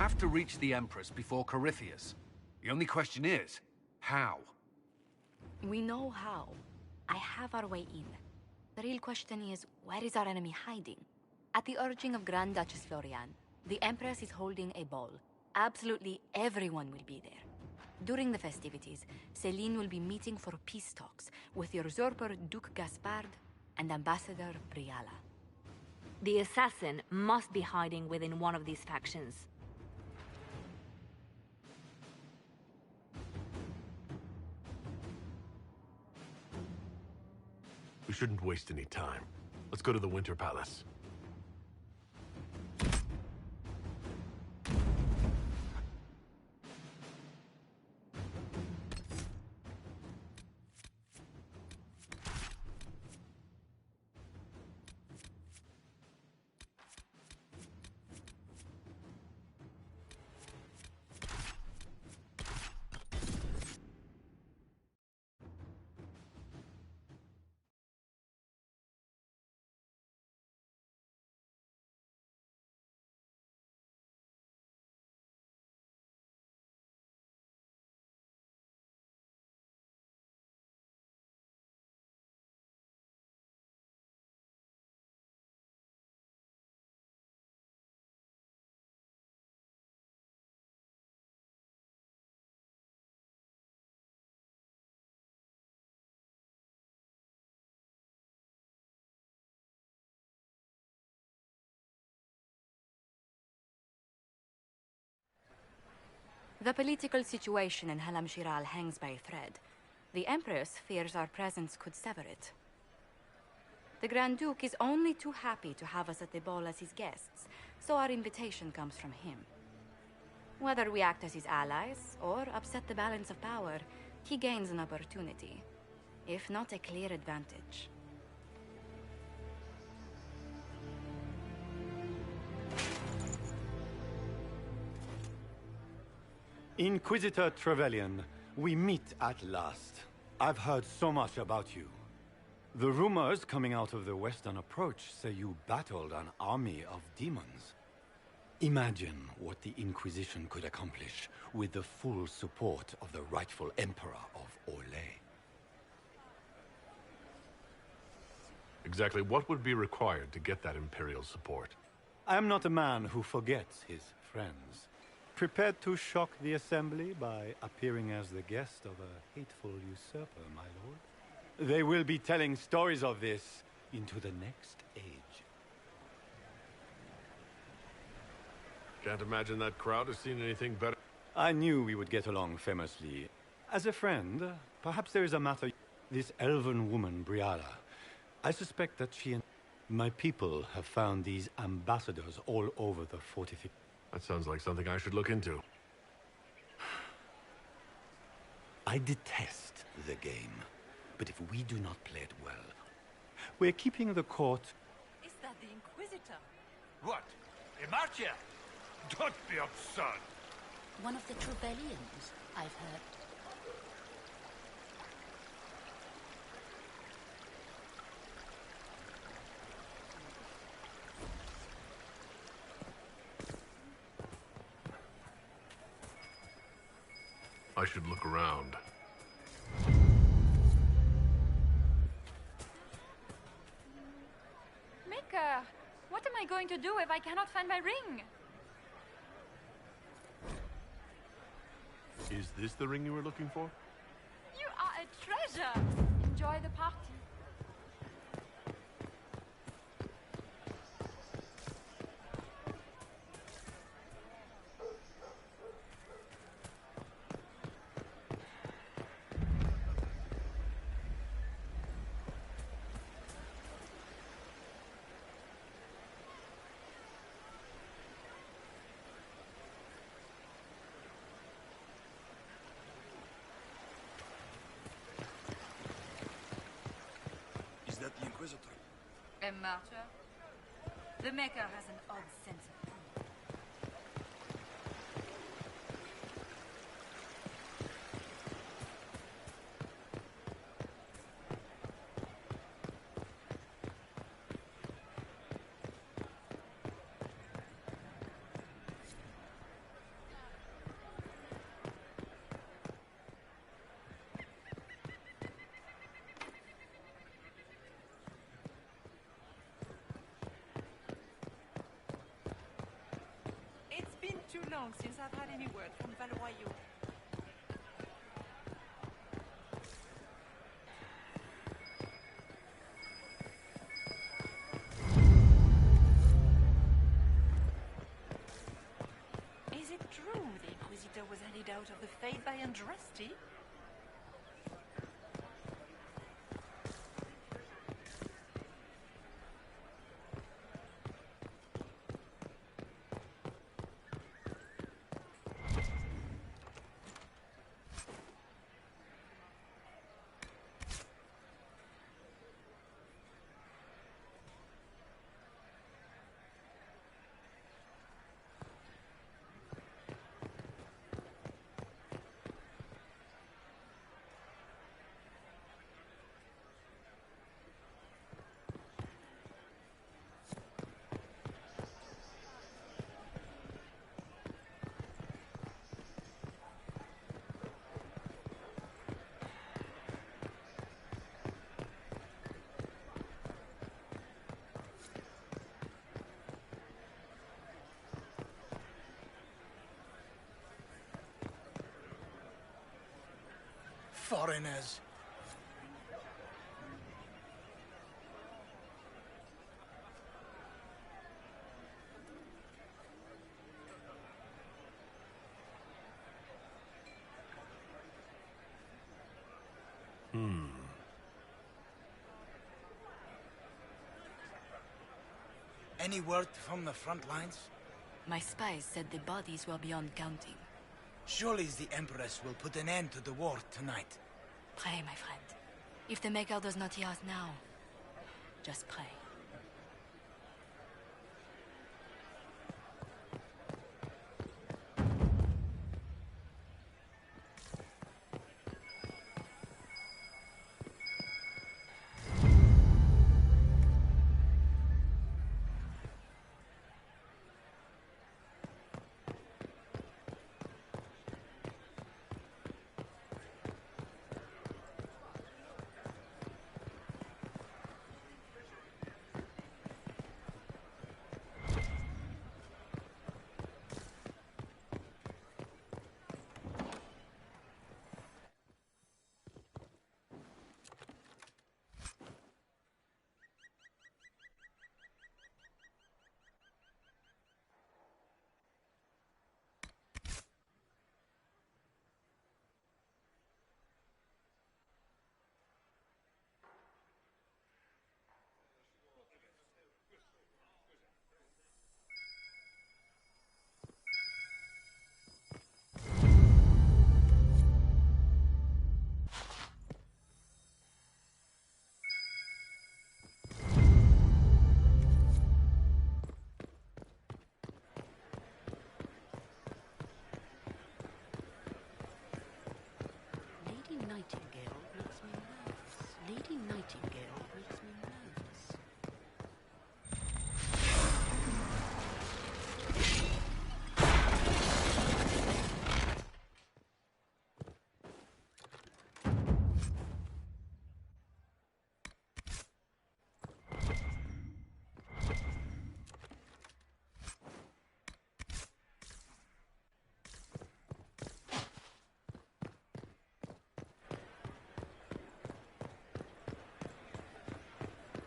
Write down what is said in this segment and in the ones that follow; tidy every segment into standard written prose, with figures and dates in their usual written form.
have to reach the Empress before Corypheus. The only question is, how? We know how. I have our way in. The real question is, where is our enemy hiding? At the urging of Grand Duchess Florian, the Empress is holding a ball. Absolutely everyone will be there. During the festivities, Céline will be meeting for peace talks with the usurper Duke Gaspard and Ambassador Briala. The assassin must be hiding within one of these factions. We shouldn't waste any time. Let's go to the Winter Palace. The political situation in Halam Shiral hangs by a thread. The Empress fears our presence could sever it. The Grand Duke is only too happy to have us at the ball as his guests, so our invitation comes from him. Whether we act as his allies or upset the balance of power, he gains an opportunity, if not a clear advantage. Inquisitor Trevelyan, we meet at last. I've heard so much about you. The rumors coming out of the Western Approach say you battled an army of demons. Imagine what the Inquisition could accomplish with the full support of the rightful Emperor of Orlais. Exactly what would be required to get that Imperial support? I am not a man who forgets his friends. Prepared to shock the Assembly by appearing as the guest of a hateful usurper, my lord? They will be telling stories of this into the next age. Can't imagine that crowd has seen anything better. I knew we would get along famously. As a friend, perhaps there is a matter. This elven woman, Briala, I suspect that she and my people have found these ambassadors all over the fortification. That sounds like something I should look into. I detest the game, but if we do not play it well, we're keeping the court. Is that the Inquisitor? What? Emartia? Don't be absurd! One of the Trevellians, I've heard. I should look around. Mika, what am I going to do if I cannot find my ring? Is this the ring you were looking for? You are a treasure! Enjoy the party. Is that the Inquisitor? A martyr? The Maker has an odd sense of humor. long since I've had any word from Valois. Is it true the Inquisitor was handed out of the faith by Andraste? Foreigners. Any word from the front lines? My spies said the bodies were beyond counting. Surely the Empress will put an end to the war tonight. Pray, my friend. If the Maker does not hear us now, just pray. Nightingale makes me nervous. Lady Nightingale makes me nervous.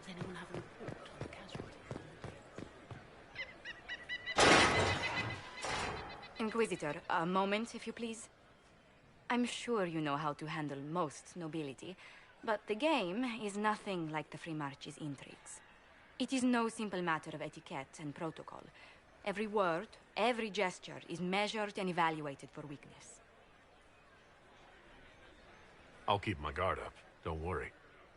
Does anyone have a report on the casualties? Inquisitor, a moment, if you please. I'm sure you know how to handle most nobility, but the game is nothing like the Free March's intrigues. It is no simple matter of etiquette and protocol. Every word, every gesture is measured and evaluated for weakness. I'll keep my guard up. Don't worry.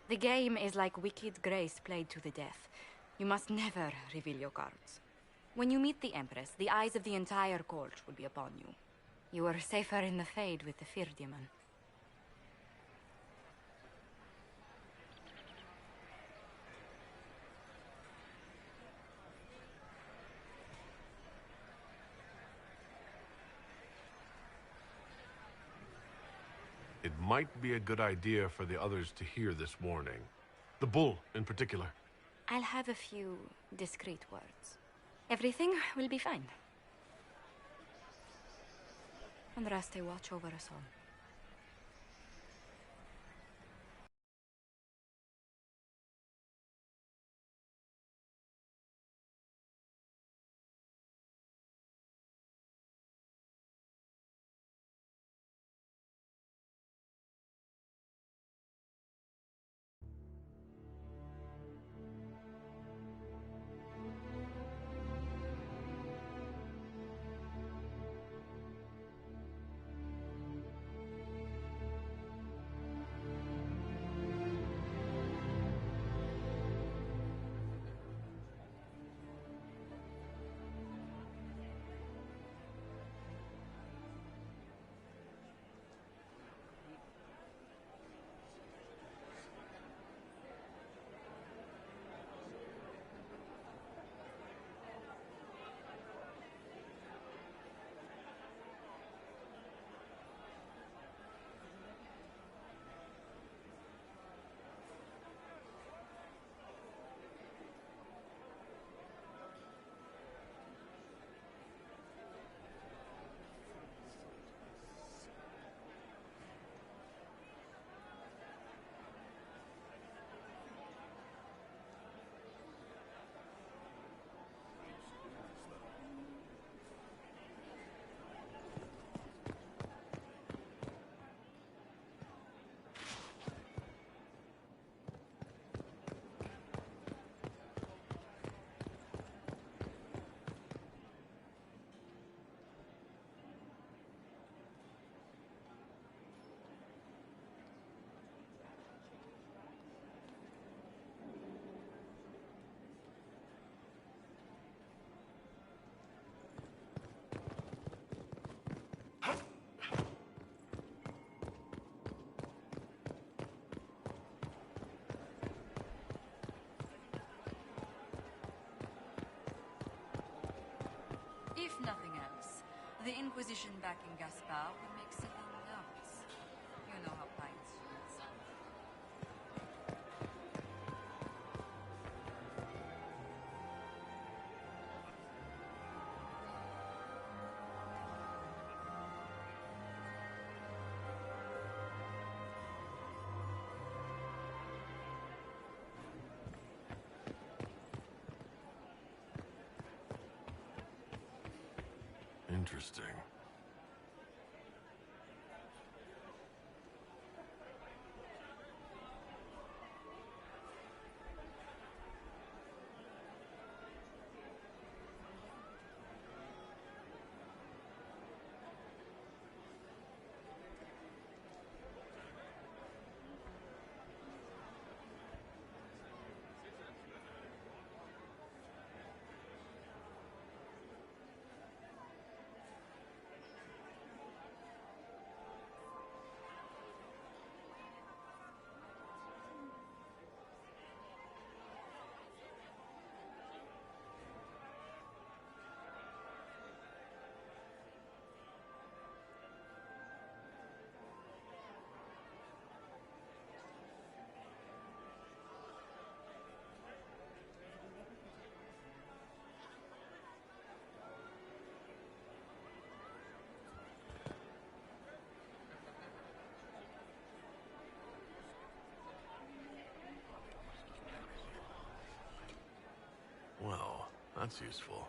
The game is like Wicked Grace played to the death. You must never reveal your cards. When you meet the Empress, the eyes of the entire court will be upon you. You are safer in the Fade with the Fear Demon. It might be a good idea for the others to hear this warning. The bull, in particular. I'll have a few discreet words. Everything will be fine. and rest a watch over us all. If nothing else, the Inquisition backing Gaspar will make Celine nervous. You know how pints feels. Interesting. Well, that's useful.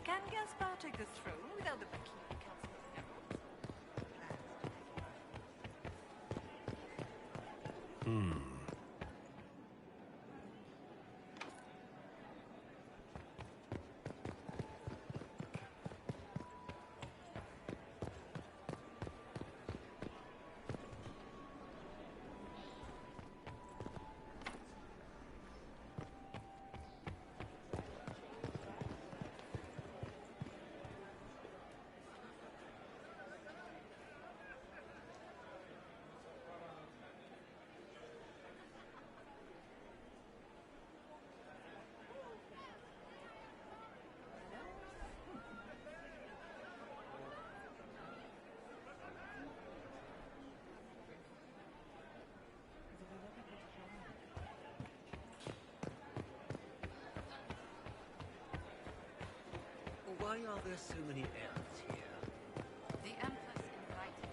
Can Gaspar take the throne without the backing of the Council of Heralds? Why are there so many elves here? The Empress invited you.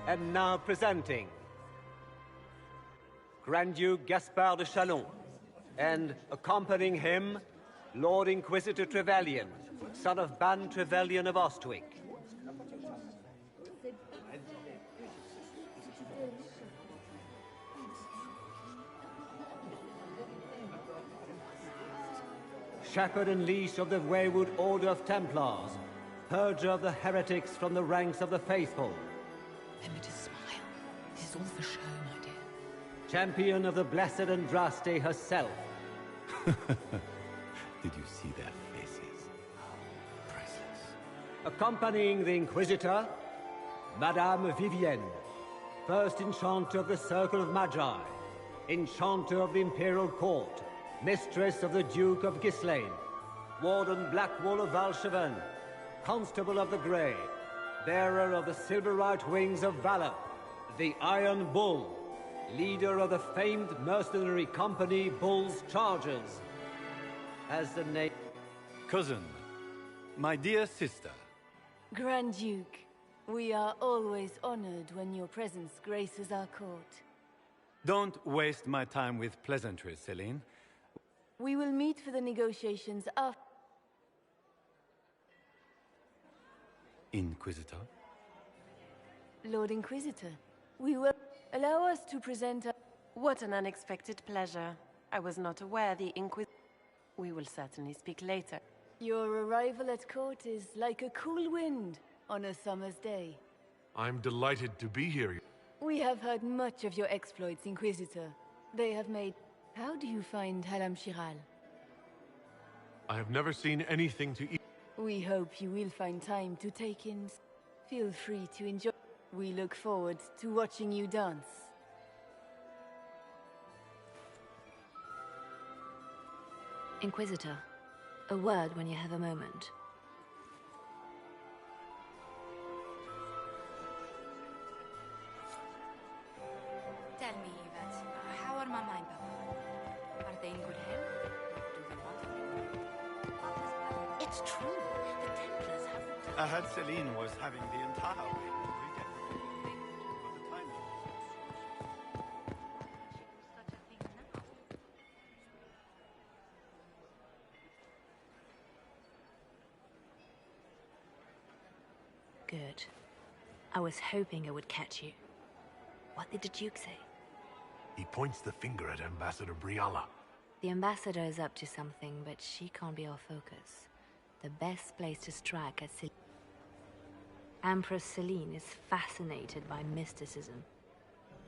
And now presenting Grand Duke Gaspard de Chalon, and accompanying him, Lord Inquisitor Trevelyan, son of Ban Trevelyan of Ostwick. Shepherd and leash of the wayward Order of Templars, purger of the heretics from the ranks of the faithful. Let me just smile. This is all for show, my dear. Champion of the Blessed Andraste herself. Did you see their faces? Priceless. Accompanying the Inquisitor, Madame Vivienne, first Enchanter of the Circle of Magi, Enchanter of the Imperial Court, Mistress of the Duke of Ghislaine, Warden Blackwall of Valcheven, Constable of the Grey, bearer of the Silverite Wings of Valor, the Iron Bull, leader of the famed mercenary company Bull's Chargers. As the name... Cousin, my dear sister. Grand Duke, we are always honored when your presence graces our court. Don't waste my time with pleasantries, Celine. We will meet for the negotiations after... Inquisitor? Lord Inquisitor, we will allow us to present a... What an unexpected pleasure. I was not aware the We will certainly speak later. Your arrival at court is like a cool wind on a summer's day. I'm delighted to be here. We have heard much of your exploits, Inquisitor. They have made... How do you find Halam-Shiral? I have never seen anything to eat. We hope you will find time to take in... Feel free to enjoy... We look forward to watching you dance. Inquisitor, a word when you have a moment. Tell me, Yvette, how are Mama and Papa? Are they in good health? Do they want anything? It's true. The Templars haven't... I heard Celine was having the entire wing redecorated. But the time Such a thing now. Good. I was hoping I would catch you. What did the Duke say? He points the finger at Ambassador Briala. The ambassador is up to something, but she can't be our focus. The best place to strike at Empress Celine is fascinated by mysticism.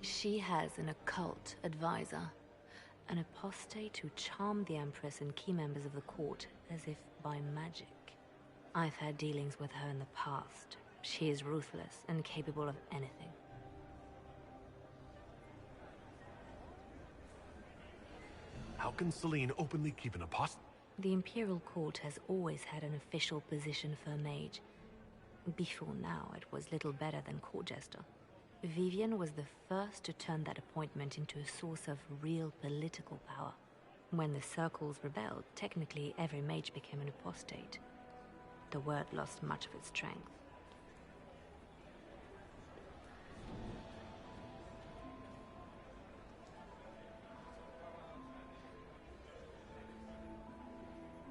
She has an occult advisor, an apostate who charmed the Empress and key members of the court as if by magic. I've had dealings with her in the past. She is ruthless and capable of anything. How can Celine openly keep an apostate? The Imperial Court has always had an official position for a mage. Before now, it was little better than court jester. Vivian was the first to turn that appointment into a source of real political power. When the Circles rebelled, technically every mage became an apostate. The word lost much of its strength.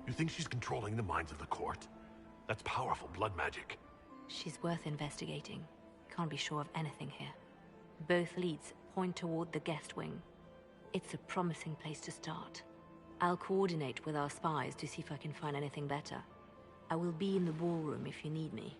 You think she's controlling the minds of the court? That's powerful blood magic. She's worth investigating. Can't be sure of anything here. Both leads point toward the guest wing. It's a promising place to start. I'll coordinate with our spies to see if I can find anything better. I will be in the ballroom if you need me.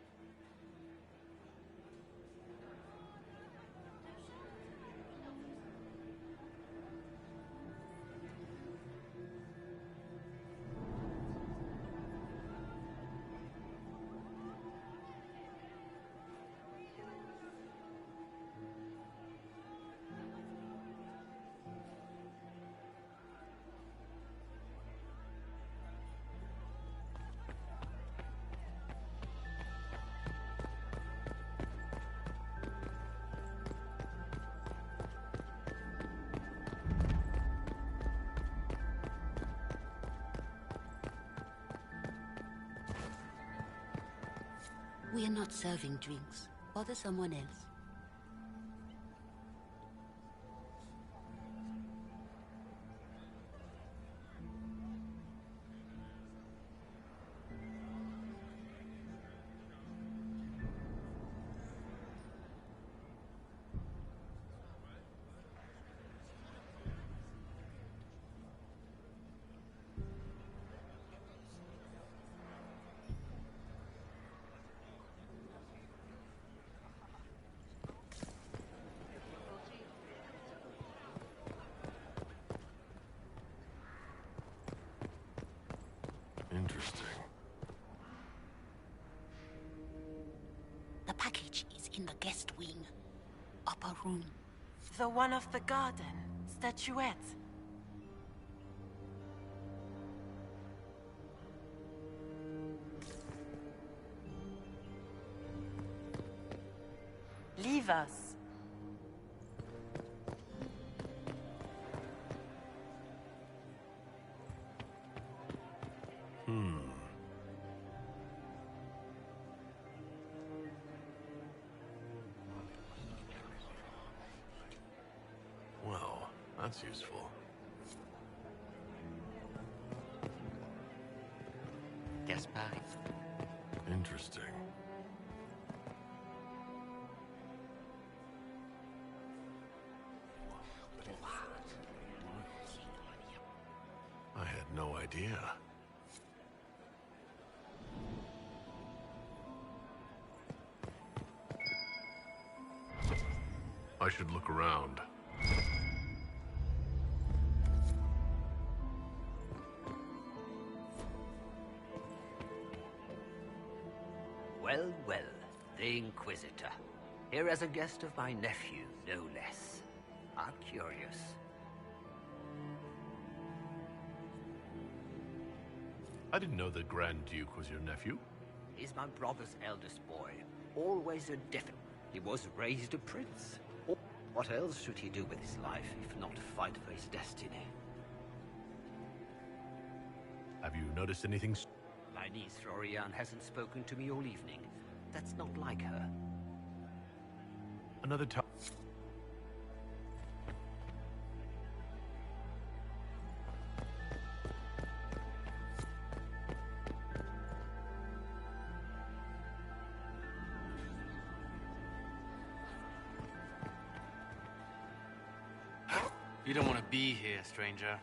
We're not serving drinks. Bother someone else. Interesting. The package is in the guest wing. Upper room. The one of the garden. Statuette. Leave us. Well, that's useful. Gaspard. Interesting. I had no idea. I should look around. Well, well, the Inquisitor. Here as a guest of my nephew, no less. I'm curious. I didn't know the Grand Duke was your nephew. He's my brother's eldest boy. Always a different. He was raised a prince. What else should he do with his life, if not fight for his destiny? Have you noticed anything? My niece Rorianne hasn't spoken to me all evening. That's not like her. Another time. You don't want to be here, stranger.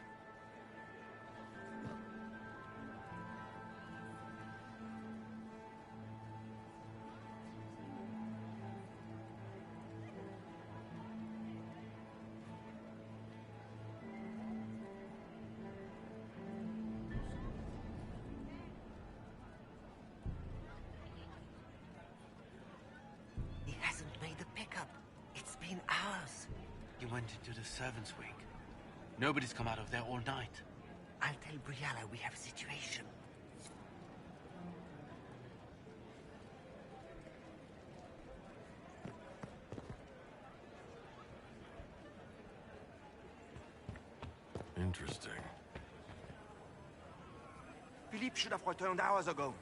He hasn't made the pickup. It's been hours. You went into the servants' wing. Nobody's come out of there all night. I'll tell Briala we have a situation. Interesting. Philippe should have returned hours ago,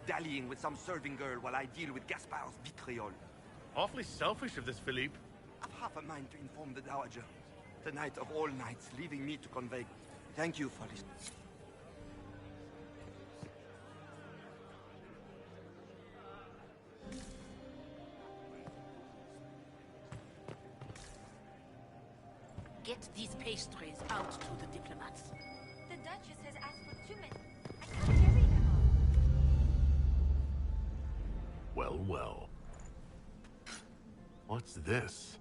dallying with some serving girl while I deal with Gaspard's vitriol. Awfully selfish of this Philippe. I've half a mind to inform the Dowager. Tonight of all nights, leaving me to convey. Thank you for listening. Get these pastries out to the diplomats. The Duchess has asked for 2 men. I can't carry them all. Well, well. What's this?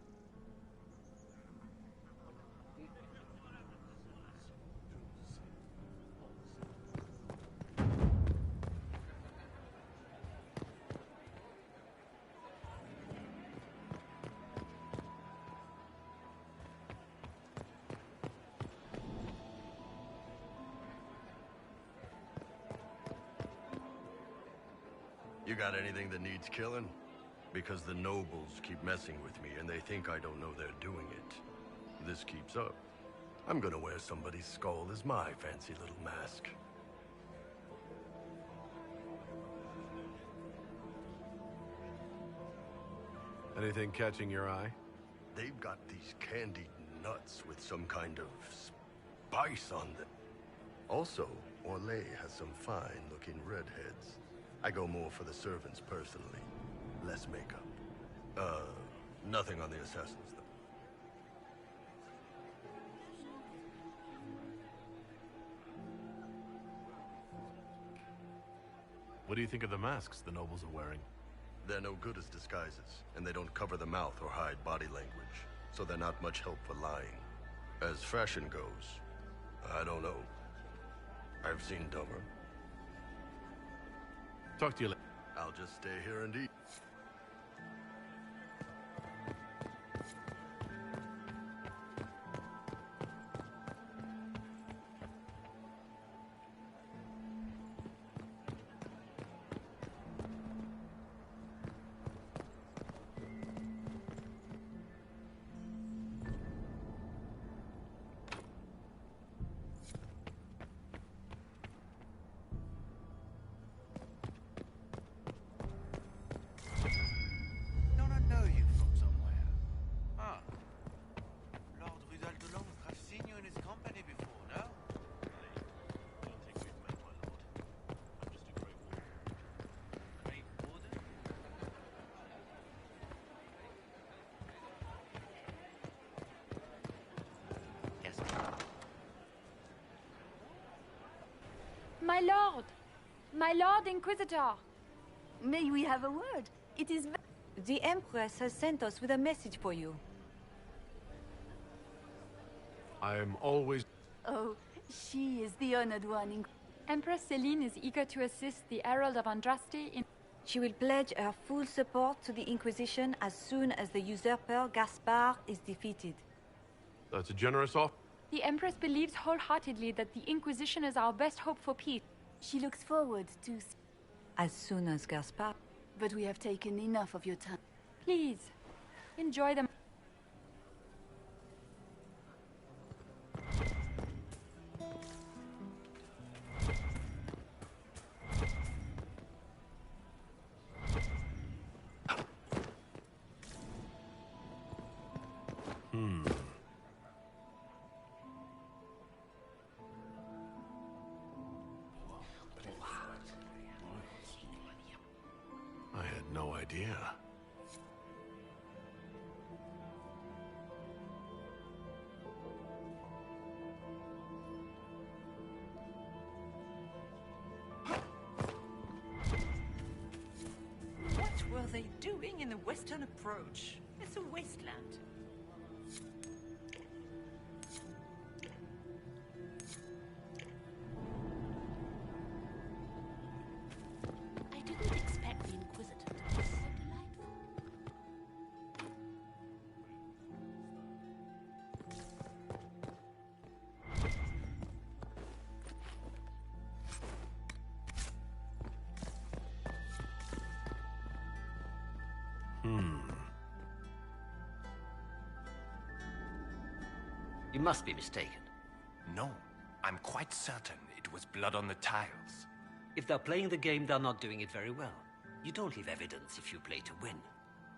You got anything that needs killing? Because the nobles keep messing with me and they think I don't know they're doing it. If this keeps up, I'm gonna wear somebody's skull as my fancy little mask. Anything catching your eye? They've got these candied nuts with some kind of spice on them. Also, Orlais has some fine-looking redheads. I go more for the servants personally. Less makeup. Nothing on the assassins, though. What do you think of the masks the nobles are wearing? They're no good as disguises, and they don't cover the mouth or hide body language, so they're not much help for lying. As fashion goes, I don't know. I've seen dumber. Talk to you later. I'll just stay here and eat. My Lord Inquisitor! May we have a word? It is... The Empress has sent us with a message for you. I am always... Oh, she is the honored one. Empress Celine is eager to assist the Herald of Andraste in... She will pledge her full support to the Inquisition as soon as the usurper Gaspard is defeated. That's a generous offer. The Empress believes wholeheartedly that the Inquisition is our best hope for peace. She looks forward to... As soon as Gaspard... But we have taken enough of your time. Please, enjoy them. I had no idea. What were they doing in the western approach? It's a wasteland. I didn't expect the Inquisitor to be so delightful. You must be mistaken. No, I'm quite certain it was blood on the tiles. If they're playing the game, they're not doing it very well. You don't leave evidence if you play to win.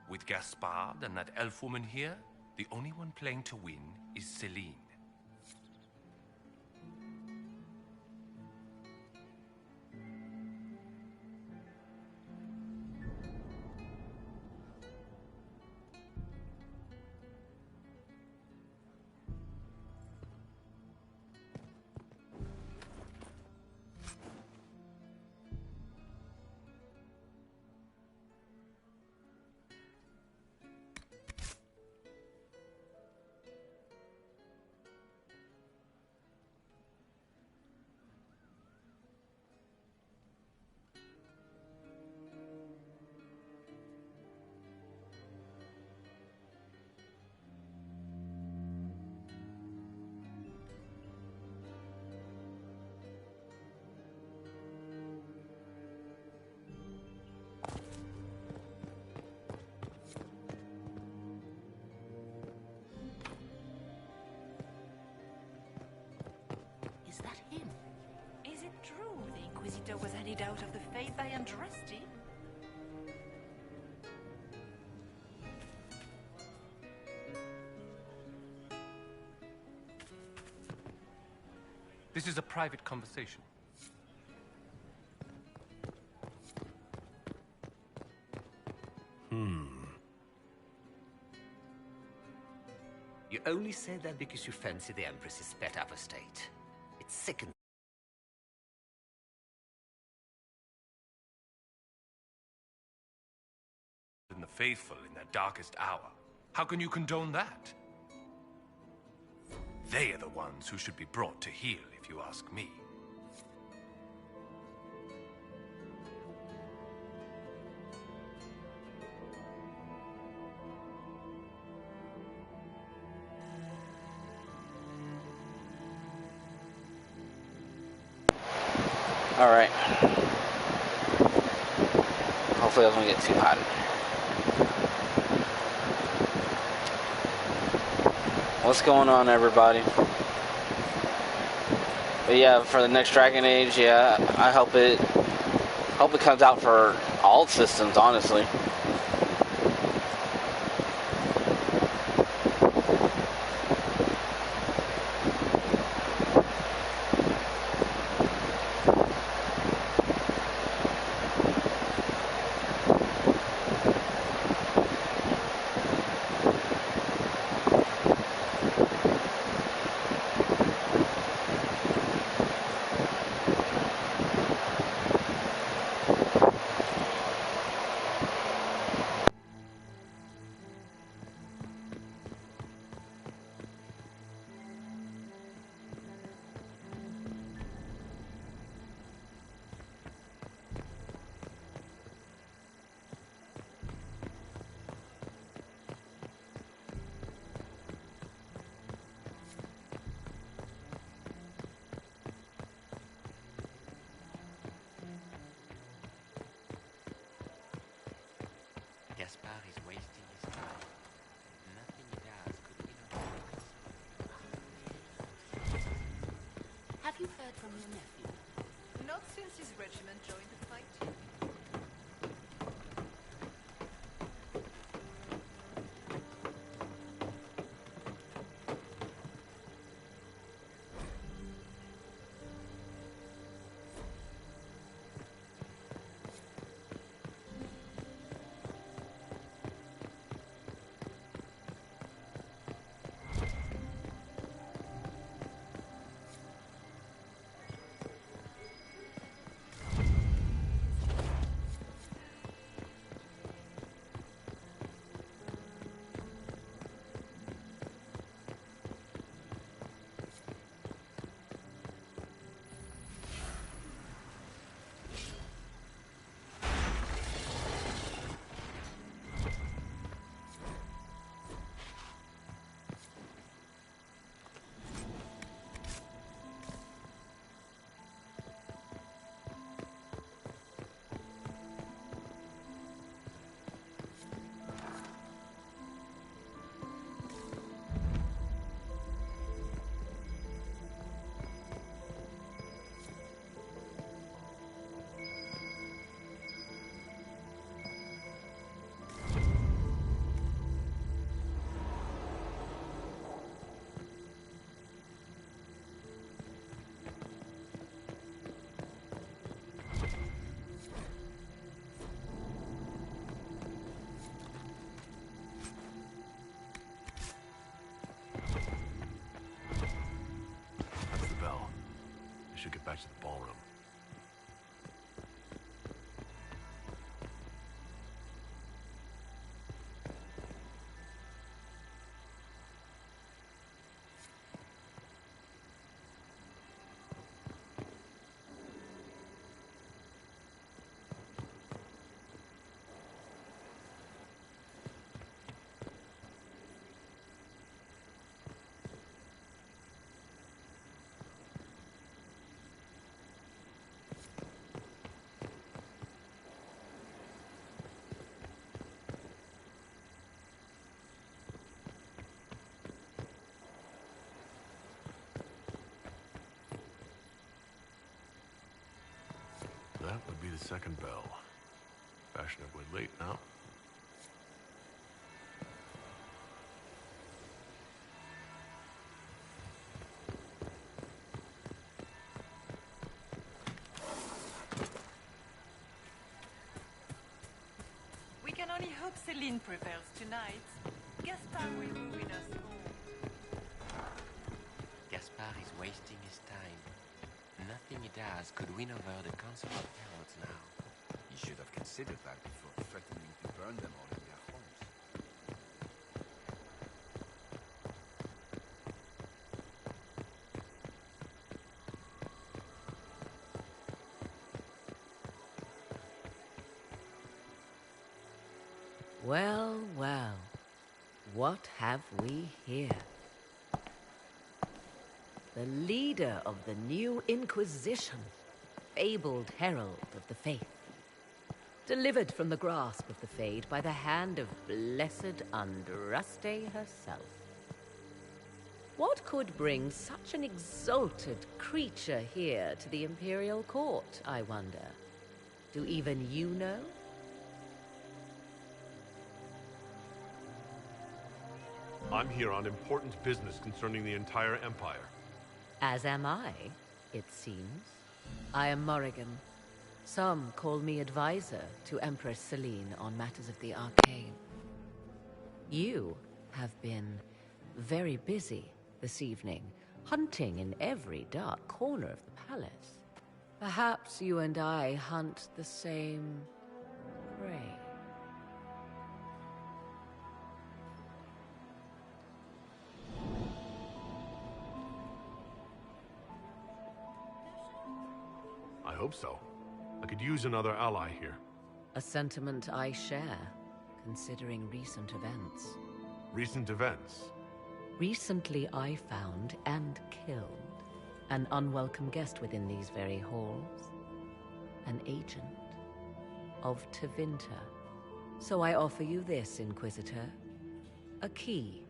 With Gaspard and that elf woman here, the only one playing to win is Celine. Is that him? Is it true the Inquisitor was handed out of the faith by Andraste? This is a private conversation. You only say that because you fancy the Empress's pet apostate. It's sickening. In the faithful in their darkest hour. How can you condone that? They are the ones who should be brought to heel, if you ask me. Alright. Hopefully I don't get too hot. What's going on, everybody? But yeah, for the next Dragon Age, yeah, I hope it comes out for all systems, honestly. Gaspard is wasting his time. Nothing he does could win over. Have you heard from your nephew? Not since his regiment joined the fight. should get back to the ballroom. That would be the second bell. Fashionably late now. only hope Celine prevails tonight. Gaspard will ruin us all. Gaspard is wasting his time. Nothing he does could win over the Council of Heralds now. He should have considered that before threatening to burn them all in their homes. Well, well. What have we here? The leader of the new Inquisition, fabled herald of the faith. Delivered from the grasp of the Fade by the hand of blessed Andraste herself. What could bring such an exalted creature here to the Imperial Court, I wonder? Do even you know? I'm here on important business concerning the entire Empire. As am I, it seems. I am Morrigan. Some call me advisor to Empress Celine on matters of the arcane. You have been very busy this evening, hunting in every dark corner of the palace. Perhaps you and I hunt the same prey. I hope so. I could use another ally here. A sentiment I share, considering recent events. Recent events? Recently I found and killed an unwelcome guest within these very halls. An agent of Tevinter. So I offer you this, Inquisitor. A key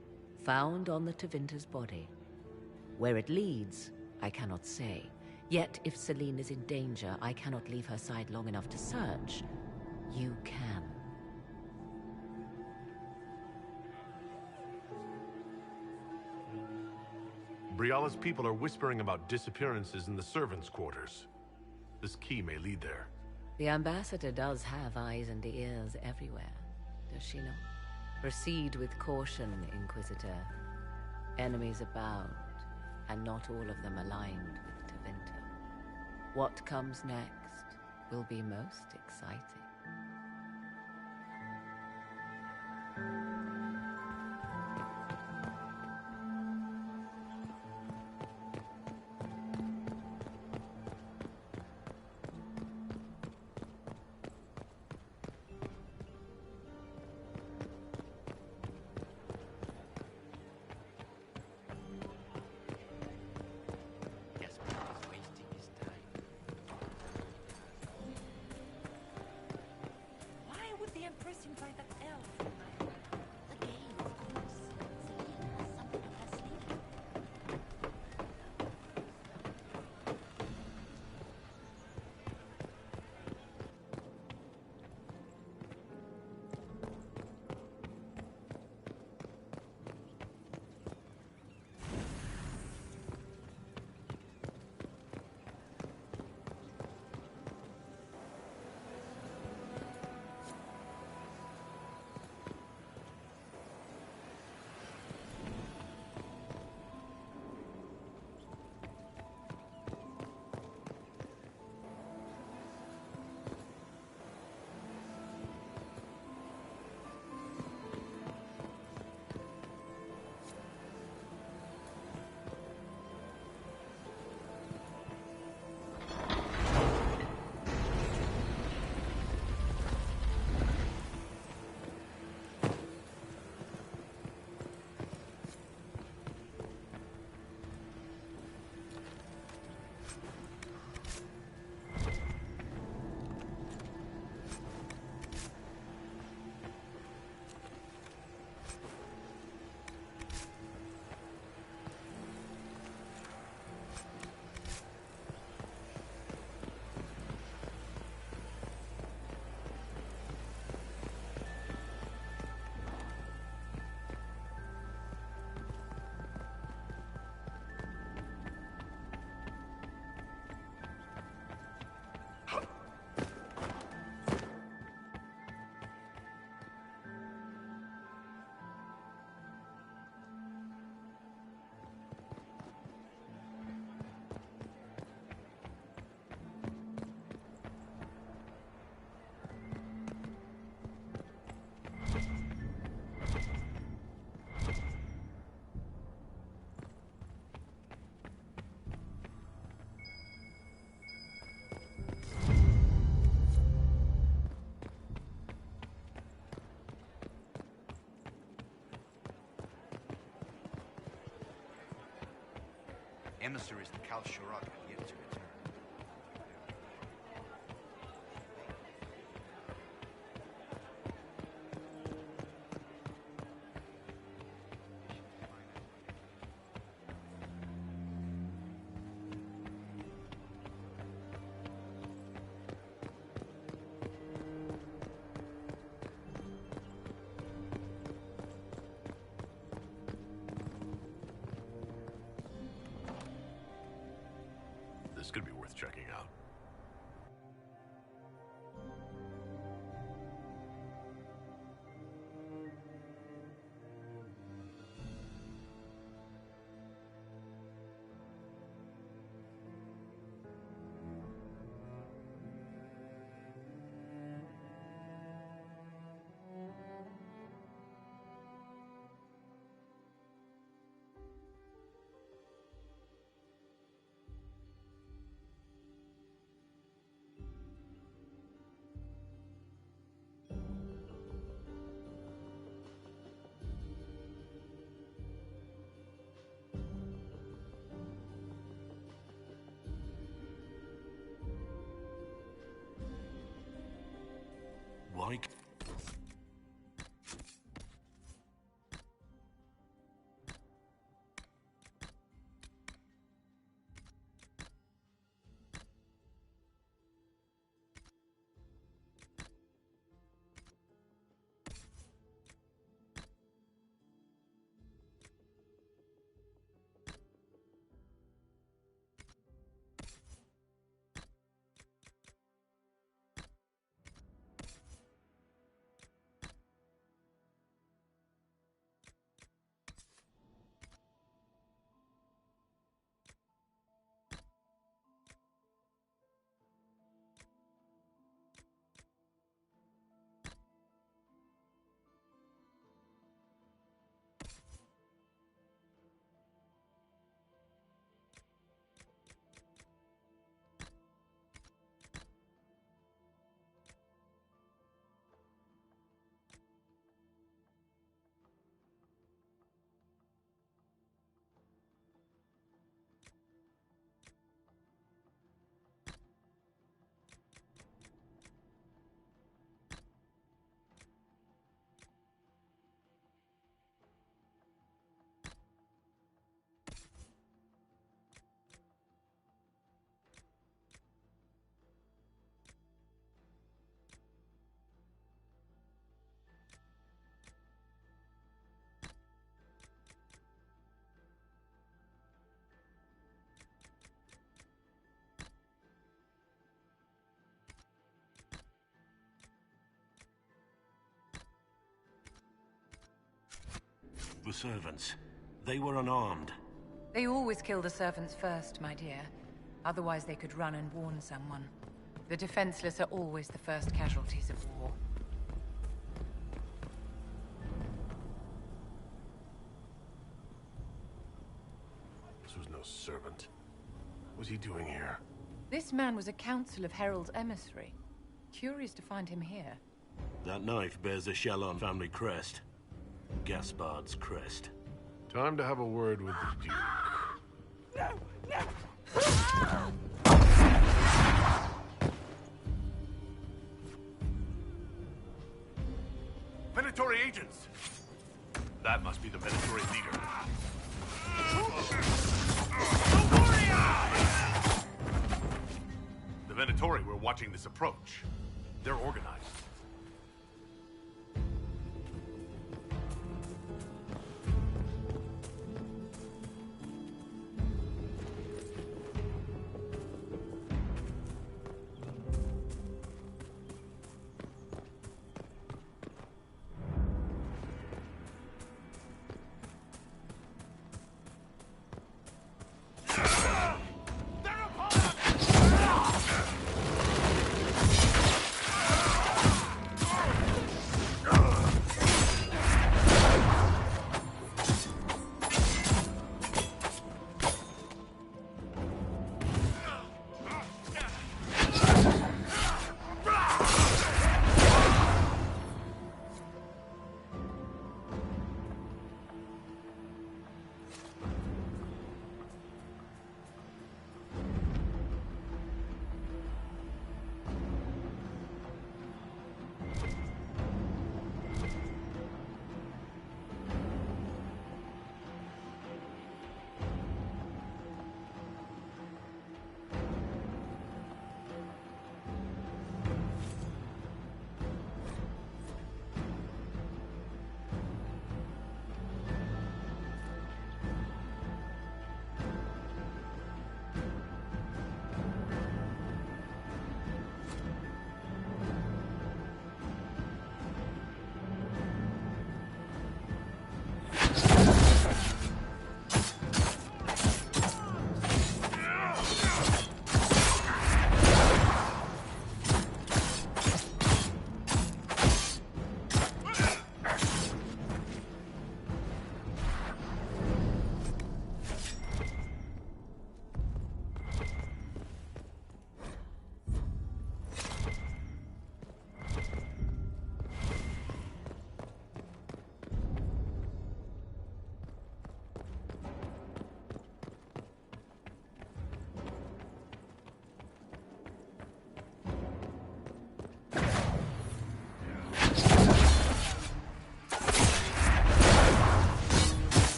found on the Tevinter's body. Where it leads, I cannot say. Yet, if Celine is in danger, I cannot leave her side long enough to search. You can. Briala's people are whispering about disappearances in the servants' quarters. This key may lead there. The ambassador does have eyes and ears everywhere, does she not? Proceed with caution, Inquisitor. Enemies abound, and not all of them aligned with Tevinter. What comes next will be most exciting. Emissaries to Kal Shurak have yet to return. This could be worth checking out. Why? The servants. They were unarmed. They always kill the servants first, my dear. Otherwise they could run and warn someone. The defenseless are always the first casualties of war. This was no servant. What was he doing here? This man was a council of Herald's emissary. Curious to find him here. That knife bears the Shalon family crest. Gaspard's crest. Time to have a word with the Duke. No! No! Venatori agents! That must be the Venatori leader. The Venatori were watching this approach. They're organized.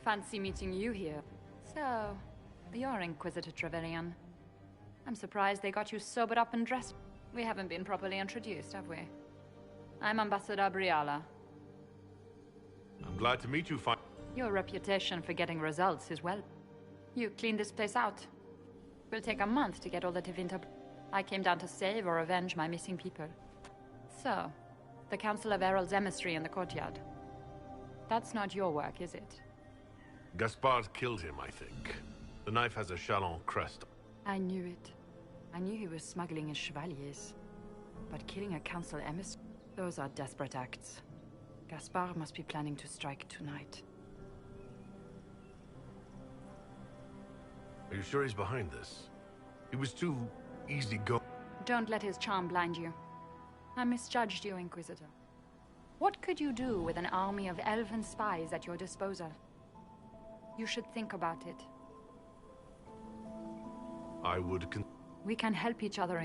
Fancy meeting you here. So, you're Inquisitor Trevelyan. I'm surprised they got you sobered up and dressed. We haven't been properly introduced, have we? I'm Ambassador Briala. I'm glad to meet you, Your reputation for getting results is well. You cleaned this place out. Will take a month to get all the Tevinter. I came down to save or avenge my missing people. So, the Council of Herald's emissary in the courtyard. That's not your work, is it? Gaspard killed him, I think. The knife has a Chalon crest. I knew it. I knew he was smuggling his chevaliers. But killing a council emissary? Those are desperate acts. Gaspard must be planning to strike tonight. Are you sure he's behind this? He was too easygoing. Don't let his charm blind you. I misjudged you, Inquisitor. What could you do with an army of elven spies at your disposal? You should think about it. I would We can help each other,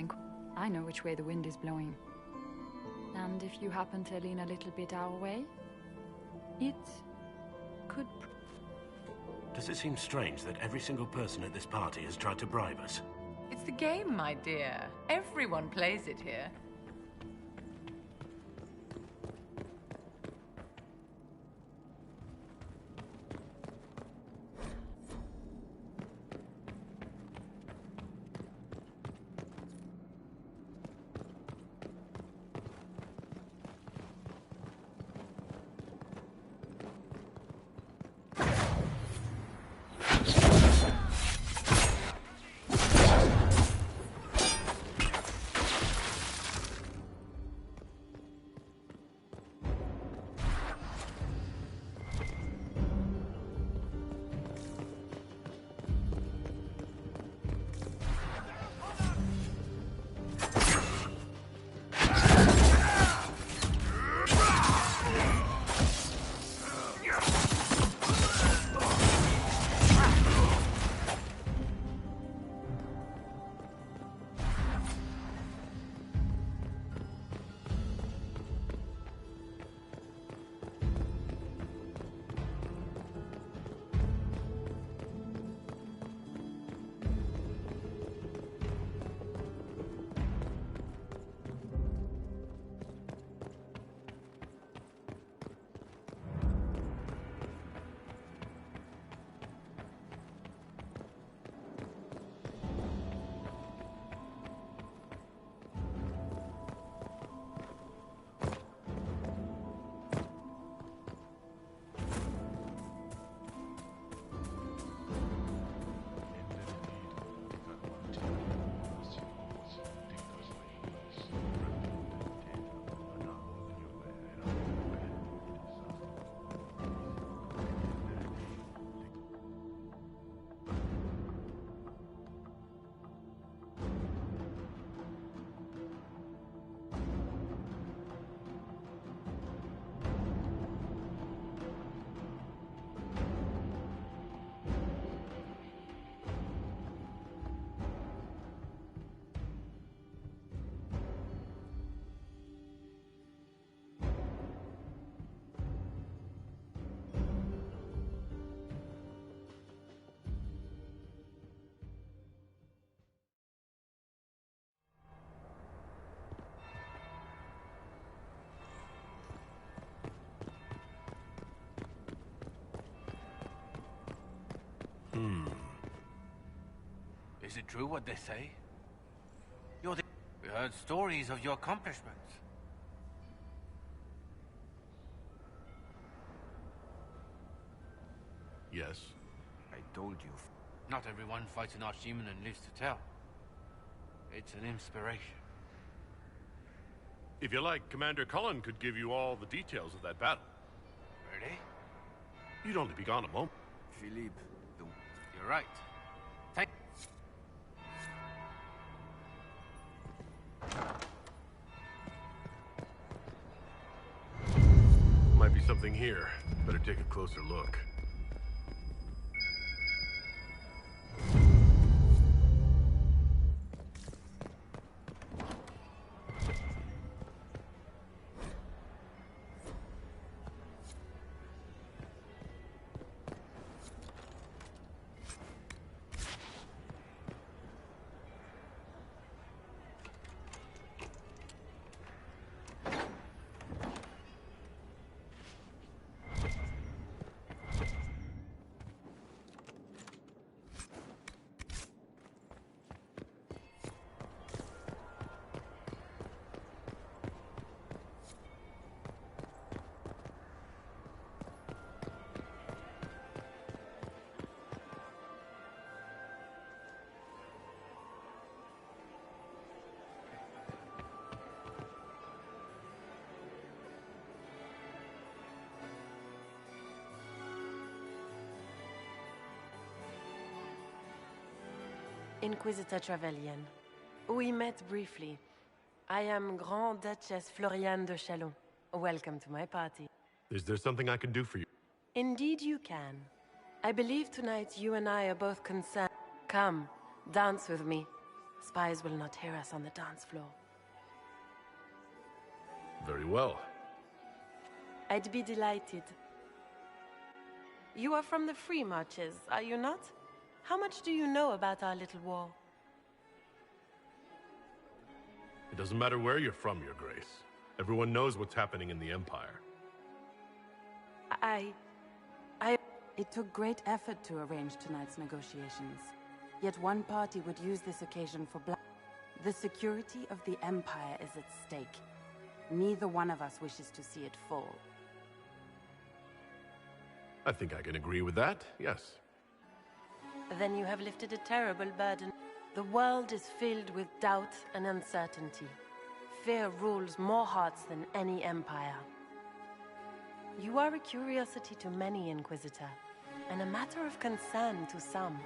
I know which way the wind is blowing. And if you happen to lean a little bit our way, it could... Does it seem strange that every single person at this party has tried to bribe us? It's the game, my dear. Everyone plays it here. Is it true what they say? We heard stories of your accomplishments. Yes. I told you. Not everyone fights an archdemon and lives to tell. It's an inspiration. If you like, Commander Cullen could give you all the details of that battle. Really? You'd only be gone a moment. Philippe, you're right. Thank... Might be something here. Better take a closer look. Inquisitor Trevelyan. We met briefly. I am Grand Duchess Floriane de Chalon. Welcome to my party. Is there something I can do for you? Indeed you can. I believe tonight you and I are both concerned. Come, dance with me. Spies will not hear us on the dance floor. Very well. I'd be delighted. You are from the Free Marches, are you not? How much do you know about our little war? It doesn't matter where you're from, Your Grace. Everyone knows what's happening in the Empire. It took great effort to arrange tonight's negotiations. Yet one party would use this occasion for The security of the Empire is at stake. Neither one of us wishes to see it fall. I think I can agree with that, yes. Then you have lifted a terrible burden. The world is filled with doubt and uncertainty. Fear rules more hearts than any empire. You are a curiosity to many, Inquisitor, and a matter of concern to some.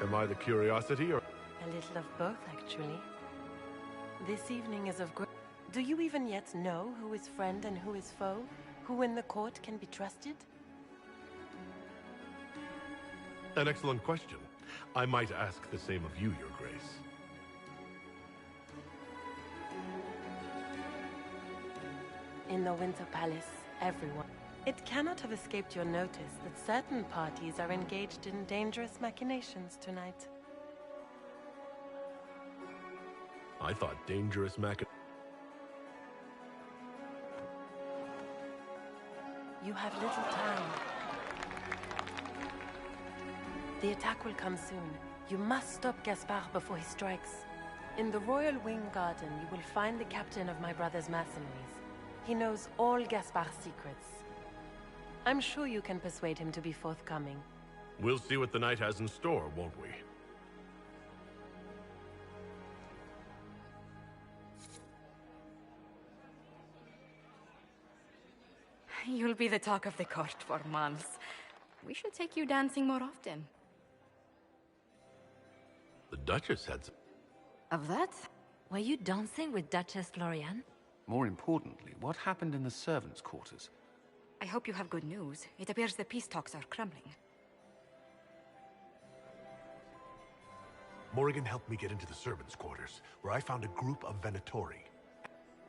Am I the curiosity, or...? A little of both, actually. This evening is of great... Do you even yet know who is friend and who is foe? Who in the court can be trusted? An excellent question. I might ask the same of you, Your Grace. In the Winter Palace, everyone... It cannot have escaped your notice that certain parties are engaged in dangerous machinations tonight. I thought dangerous You have little time. The attack will come soon. You must stop Gaspard before he strikes. In the Royal Wing Garden, you will find the captain of my brother's mercenaries. He knows all Gaspard's secrets. I'm sure you can persuade him to be forthcoming. We'll see what the night has in store, won't we? You'll be the talk of the court for months. We should take you dancing more often. The Duchess had some... Of that? Were you dancing with Duchess Floriane? More importantly, what happened in the servants' quarters? I hope you have good news. It appears the peace talks are crumbling. Morrigan helped me get into the servants' quarters, where I found a group of Venatori.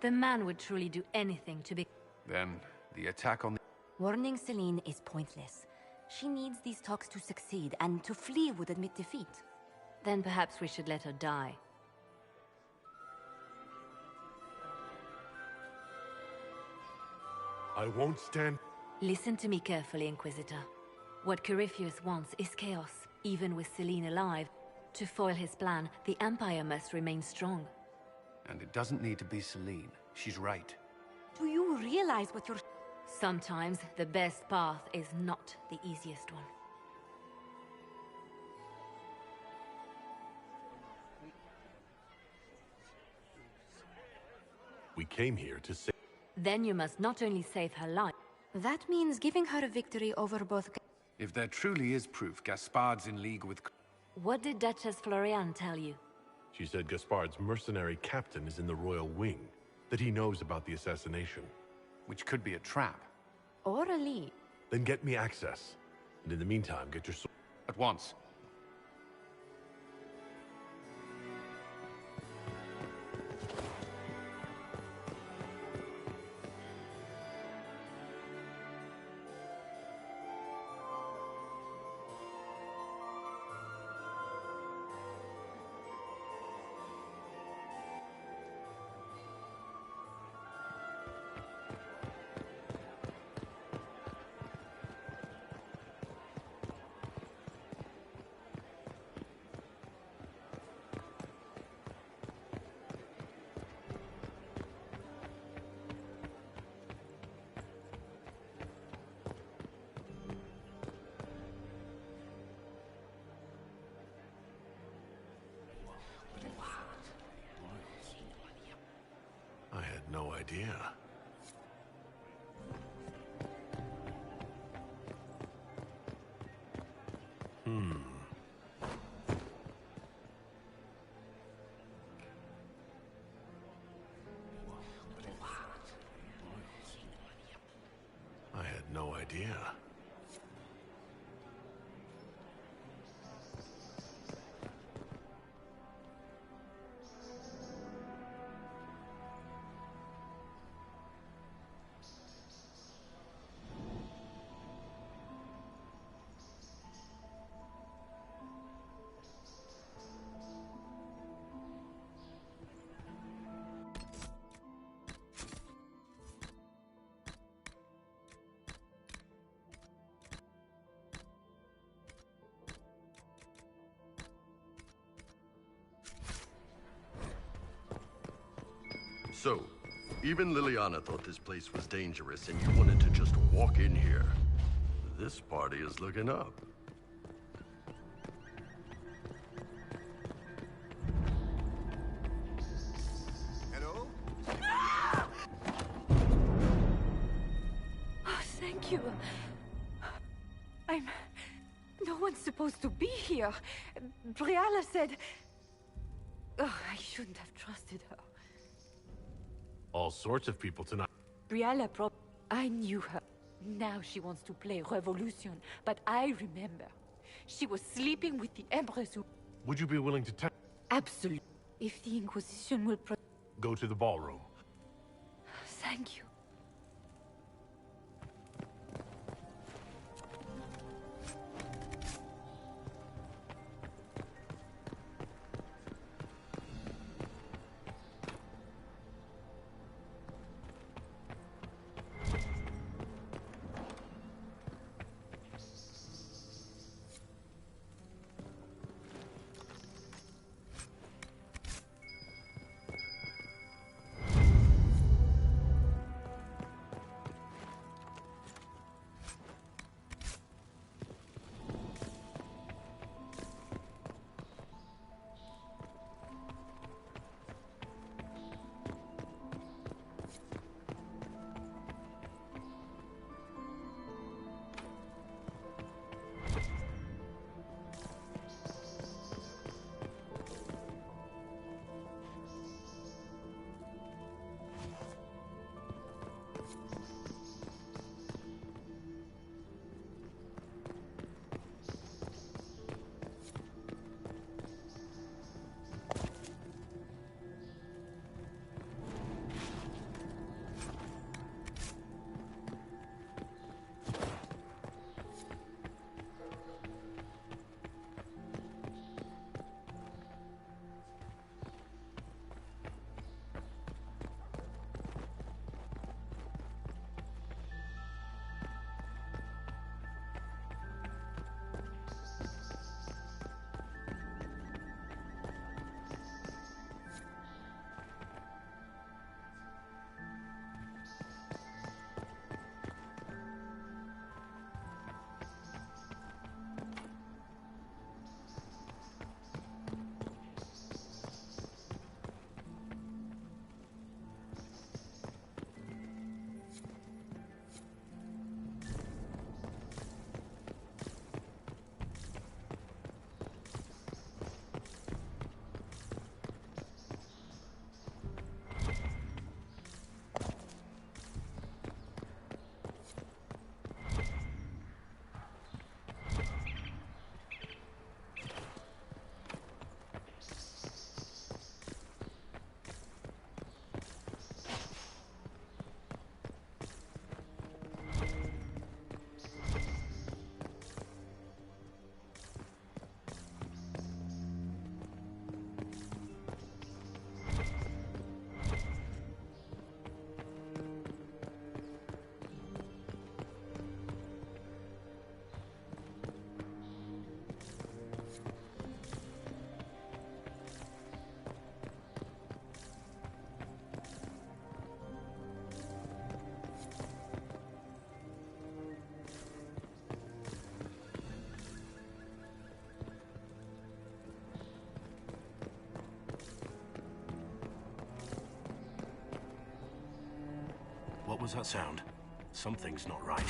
The man would truly do anything to be... Then, the attack on the... Warning Celine is pointless. She needs these talks to succeed, and to flee would admit defeat. Then perhaps we should let her die. I won't stand... Listen to me carefully, Inquisitor. What Corypheus wants is chaos, even with Celine alive. To foil his plan, the Empire must remain strong. And it doesn't need to be Celine. She's right. Do you realize what you're... Sometimes the best path is not the easiest one. We came here to save... Then you must not only save her life... That means giving her a victory over both... If there truly is proof Gaspard's in league with... What did Duchess Floriane tell you? She said Gaspard's mercenary captain is in the Royal Wing, that he knows about the assassination. Which could be a trap. Or a lead. Then get me access. And in the meantime, get your sword. At once. I had no idea. idea. So, even Liliana thought this place was dangerous and you wanted to just walk in here. This party is looking up. Hello? Oh, thank you. No one's supposed to be here. Briala said... Oh, I shouldn't have trusted her. All sorts of people tonight. Briala I knew her. Now she wants to play revolution, but I remember. She was sleeping with the Empress who... Would you be willing to Absolutely. If the Inquisition will go to the ballroom? Thank you. What was that sound? Something's not right.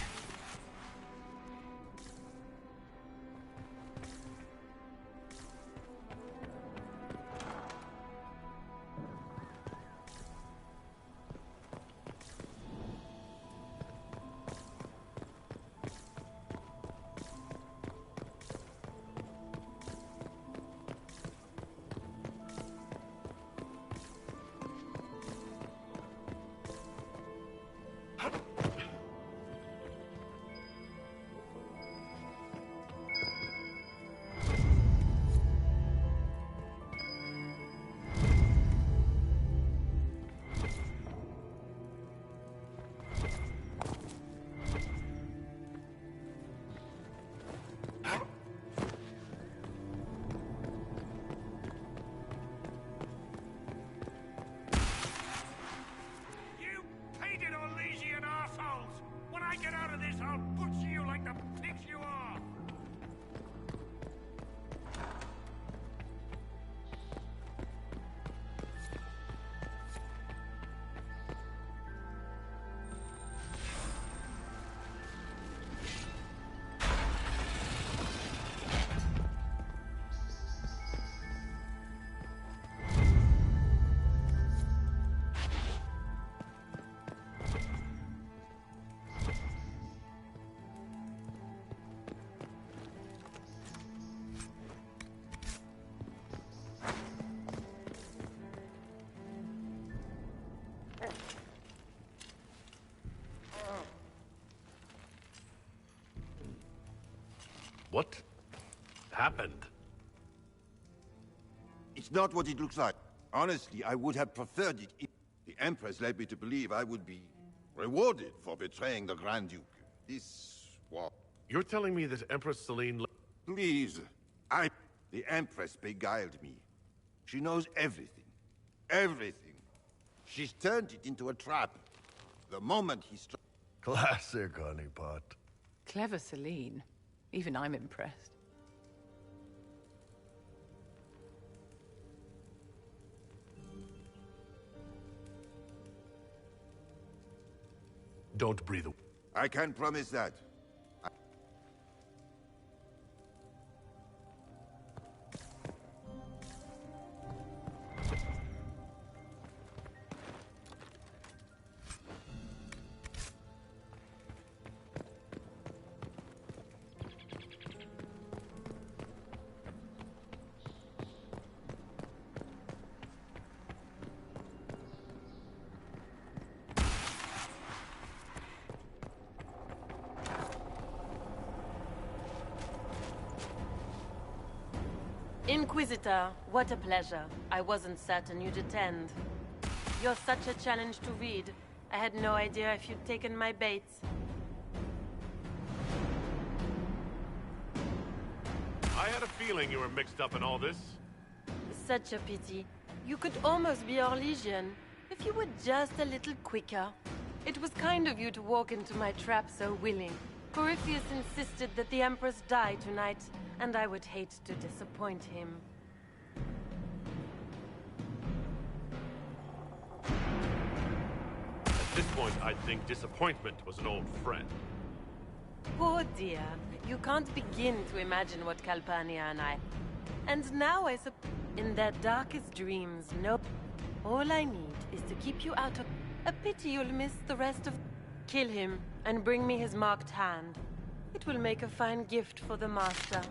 What happened? It's not what it looks like. Honestly, I would have preferred it if the Empress led me to believe I would be rewarded for betraying the Grand Duke. This war. You're telling me that Empress Celine... Please. The Empress beguiled me. She knows everything. Everything. She's turned it into a trap. The moment he struck... Classic, honeypot. Clever Celine. Even I'm impressed. Don't breathe. I can't promise that. Inquisitor, what a pleasure. I wasn't certain you'd attend. You're such a challenge to read. I had no idea if you'd taken my baits. I had a feeling you were mixed up in all this. Such a pity. You could almost be our Legion, if you were just a little quicker. It was kind of you to walk into my trap so willing. Corypheus insisted that the Empress die tonight, and I would hate to disappoint him. At this point, I think disappointment was an old friend. Poor dear. You can't begin to imagine what Calpurnia and I... And now I suppose... In their darkest dreams, no... All I need is to keep you out of... A pity you'll miss the rest of... Kill him, and bring me his marked hand. It will make a fine gift for the Master.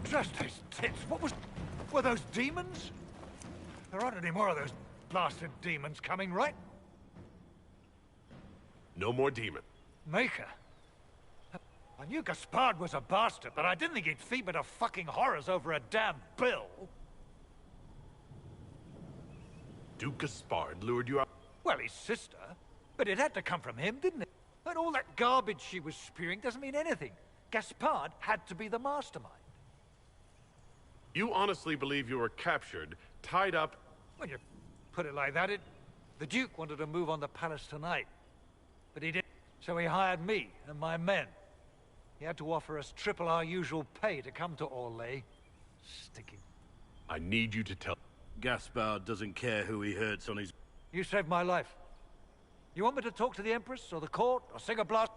Just his tits. What was... Were those demons? There aren't any more of those blasted demons coming, right? No more demon. Maker. I knew Gaspard was a bastard, but I didn't think he'd feed to fucking horrors over a damn bill. Duke Gaspard lured you out? Well, his sister. But it had to come from him, didn't it? And all that garbage she was spewing doesn't mean anything. Gaspard had to be the mastermind. You honestly believe you were captured, tied up... When you put it like that, the Duke wanted to move on the palace tonight. But he didn't, so he hired me and my men. He had to offer us triple our usual pay to come to Orlais. Stinking. I need you to tell... Gaspard doesn't care who he hurts on his... You saved my life. You want me to talk to the Empress, or the court, or sing a blast?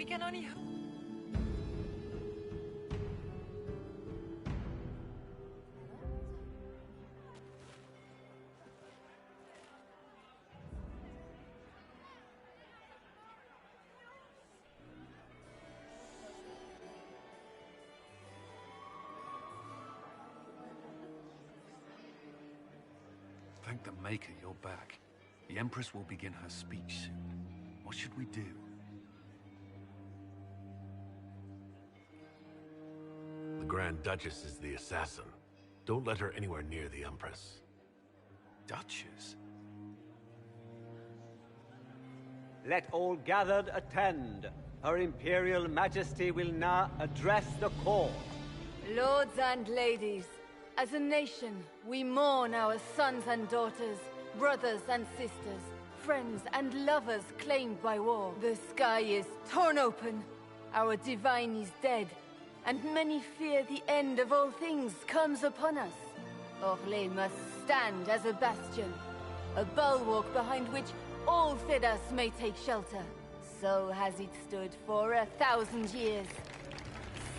We can only hope. Thank the Maker you're back. The Empress will begin her speech soon. What should we do? The Grand Duchess is the assassin. Don't let her anywhere near the Empress. Duchess? Let all gathered attend. Her Imperial Majesty will now address the court. Lords and ladies, as a nation, we mourn our sons and daughters, brothers and sisters, friends and lovers claimed by war. The sky is torn open, our divine is dead, and many fear the end of all things comes upon us. Orlais must stand as a bastion, a bulwark behind which all Thedas may take shelter. So has it stood for 1,000 years.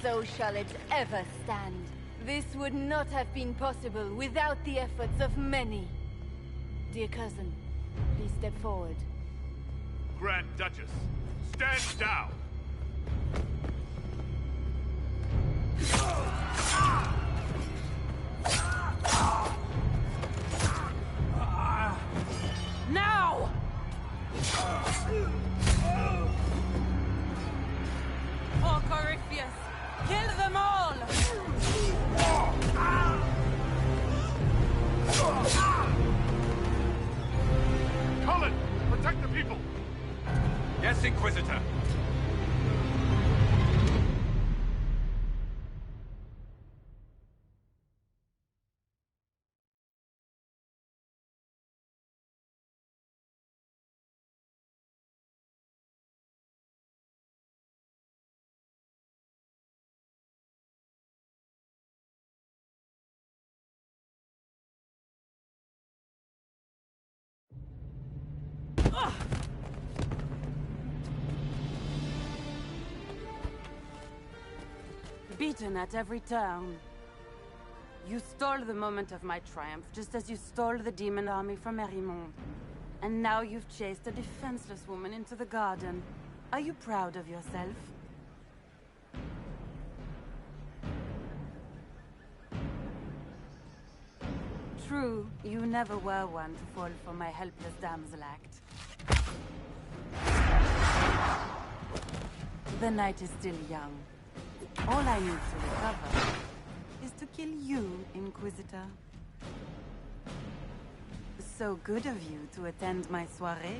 So shall it ever stand. This would not have been possible without the efforts of many. Dear cousin, please step forward. Grand Duchess, stand down! Now! Oh, Corypheus! Kill them all! Cullen, protect the people! Yes, Inquisitor! Beaten at every turn. You stole the moment of my triumph, just as you stole the demon army from Merimond. And now you've chased a defenseless woman into the garden. Are you proud of yourself? True, you never were one to fall for my helpless damsel act. The night is still young. All I need to recover is to kill you, Inquisitor. So good of you to attend my soirée.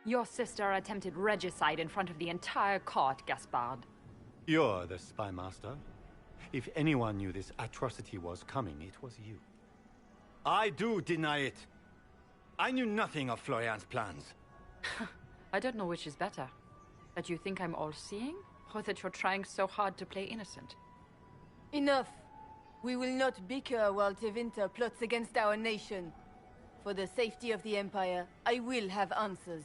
Your sister attempted regicide in front of the entire court, Gaspard. You're the spy master. If anyone knew this atrocity was coming, it was you. I do deny it. I knew nothing of Florian's plans. I don't know which is better. That you think I'm all-seeing, or that you're trying so hard to play innocent? Enough. We will not bicker while Tevinter plots against our nation. For the safety of the Empire, I will have answers.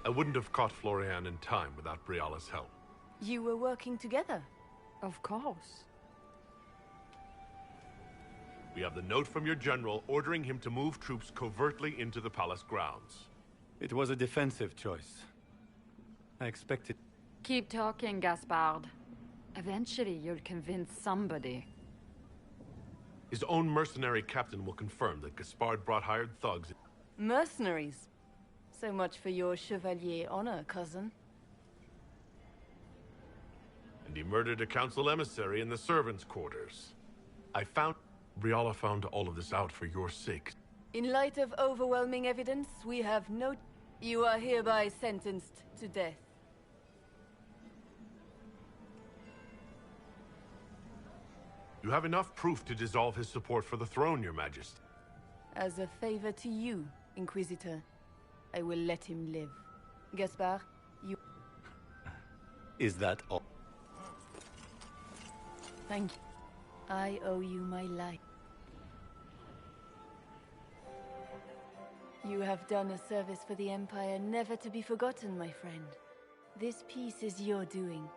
I wouldn't have caught Florian in time without Briala's help. You were working together? Of course. We have the note from your general ordering him to move troops covertly into the palace grounds. It was a defensive choice. I expected... Keep talking, Gaspard. Eventually, you'll convince somebody. His own mercenary captain will confirm that Gaspard brought hired thugs... Mercenaries? So much for your chevalier honor, cousin. And he murdered a council emissary in the servants' quarters. Briala found all of this out for your sake. In light of overwhelming evidence, we have no... You are hereby sentenced to death. You have enough proof to dissolve his support for the throne, Your Majesty. As a favor to you, Inquisitor, I will let him live. Gaspard, you... Is that all? Thank you. I owe you my life. You have done a service for the Empire never to be forgotten, my friend. This piece is your doing.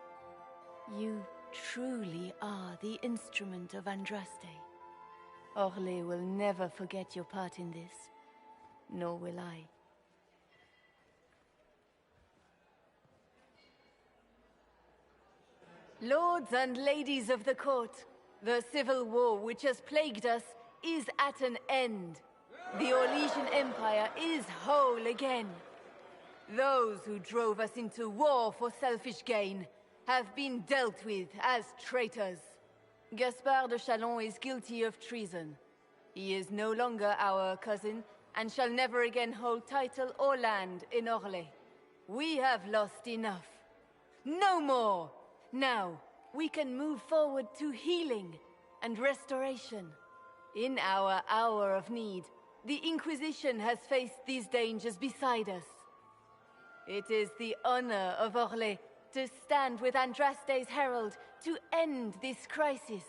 You truly are the instrument of Andraste. Orlais will never forget your part in this, nor will I. Lords and ladies of the court, the civil war which has plagued us is at an end. The Orlesian Empire is whole again. Those who drove us into war for selfish gain have been dealt with as traitors. Gaspard de Chalon is guilty of treason. He is no longer our cousin and shall never again hold title or land in Orlais. We have lost enough. No more! Now, we can move forward to healing and restoration. In our hour of need, the Inquisition has faced these dangers beside us. It is the honor of Orlais to stand with Andraste's herald to end this crisis.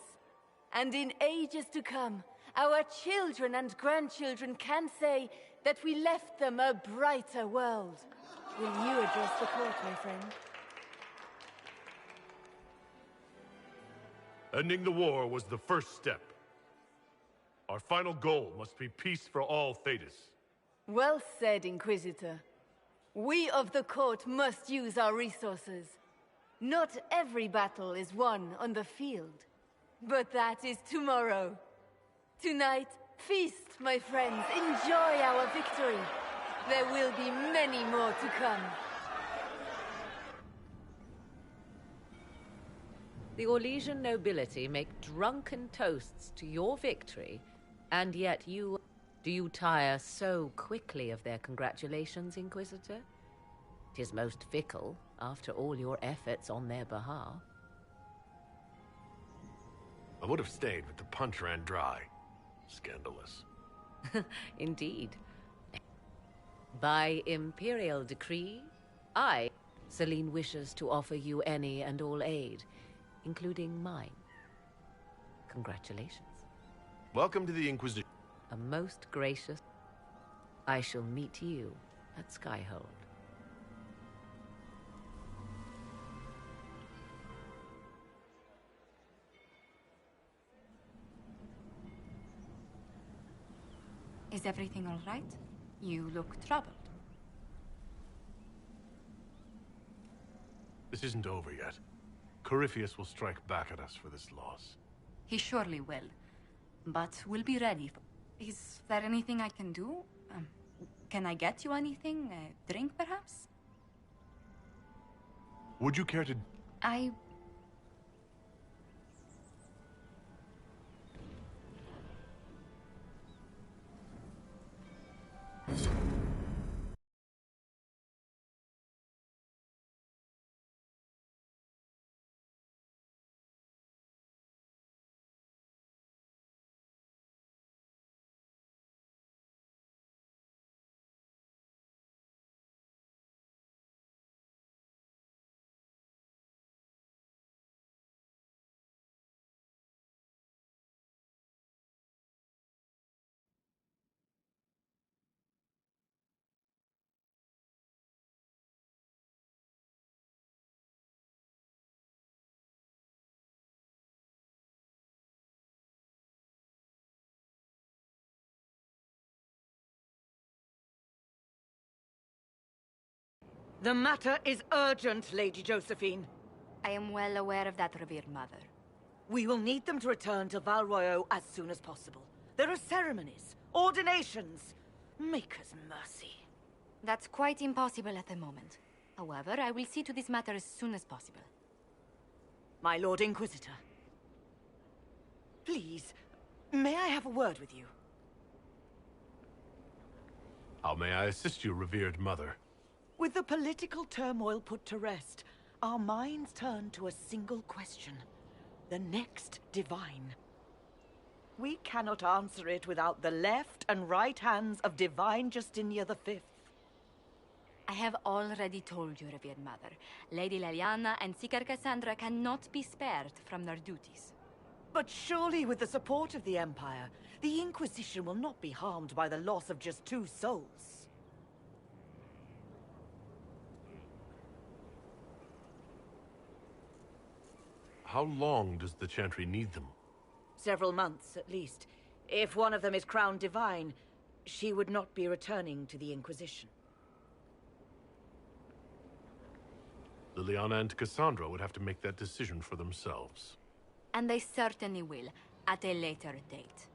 And in ages to come, our children and grandchildren can say that we left them a brighter world. Will you address the court, my friend? Ending the war was the first step. Our final goal must be peace for all Thedas. Well said, Inquisitor. We of the court must use our resources. Not every battle is won on the field. But that is tomorrow. Tonight, feast, my friends. Enjoy our victory. There will be many more to come. The Orlesian nobility make drunken toasts to your victory, and yet do you tire so quickly of their congratulations, Inquisitor? 'Tis most fickle, after all your efforts on their behalf. I would have stayed, but the punch ran dry. Scandalous. Indeed. By imperial decree, I, Celine, wishes to offer you any and all aid, including mine. Congratulations. Welcome to the Inquisition. A most gracious... I shall meet you at Skyhold. Is everything all right? You look troubled. This isn't over yet. Corypheus will strike back at us for this loss. He surely will. But we'll be ready. Is there anything I can do? Can I get you anything? A drink, perhaps? Would you care to... The matter is urgent, Lady Josephine. I am well aware of that, revered mother. We will need them to return to Val Royeaux as soon as possible. There are ceremonies, ordinations. Make us mercy. That's quite impossible at the moment. However, I will see to this matter as soon as possible. My Lord Inquisitor. Please, may I have a word with you? How may I assist you, revered mother? With the political turmoil put to rest, our minds turn to a single question. The next divine. We cannot answer it without the left and right hands of Divine Justinia V. I have already told you, revered mother. Lady Leliana and Seeker Cassandra cannot be spared from their duties. But surely with the support of the Empire, the Inquisition will not be harmed by the loss of just 2 souls. How long does the Chantry need them? Several months, at least. If one of them is crowned divine, she would not be returning to the Inquisition. Liliana and Cassandra would have to make that decision for themselves. And they certainly will, at a later date.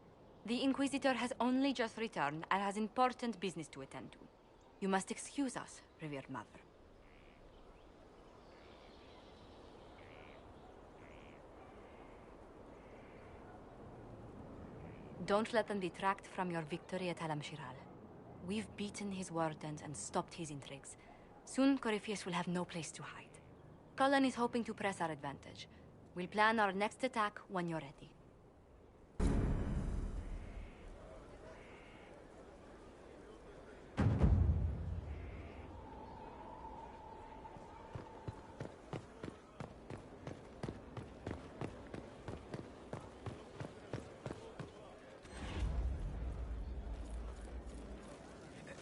The Inquisitor has only just returned and has important business to attend to. You must excuse us, revered mother. Don't let them detract from your victory at Alamshiral. We've beaten his wardens and stopped his intrigues. Soon, Corypheus will have no place to hide. Cullen is hoping to press our advantage. We'll plan our next attack when you're ready.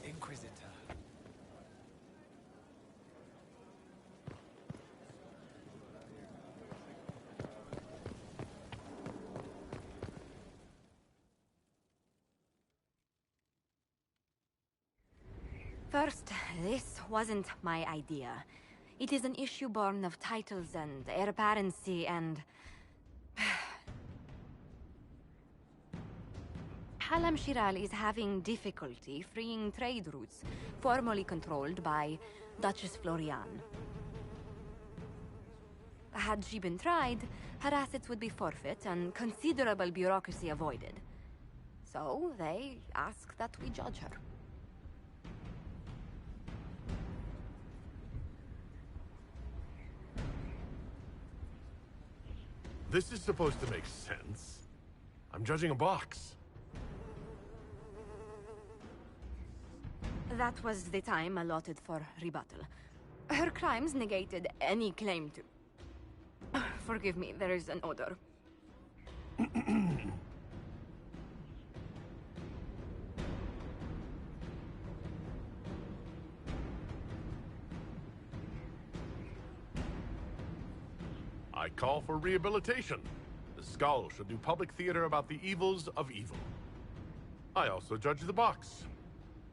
Inquisitor. First, this wasn't my idea. It is an issue born of titles and heir apparency and... Alamshiral is having difficulty freeing trade routes formerly controlled by Duchess Florian. Had she been tried, her assets would be forfeit and considerable bureaucracy avoided. So they ask that we judge her. This is supposed to make sense. I'm judging a box. That was the time allotted for rebuttal. Her crimes negated any claim to... Forgive me, there is an odor. I call for rehabilitation. The skull should do public theater about the evils of evil. I also judge the box.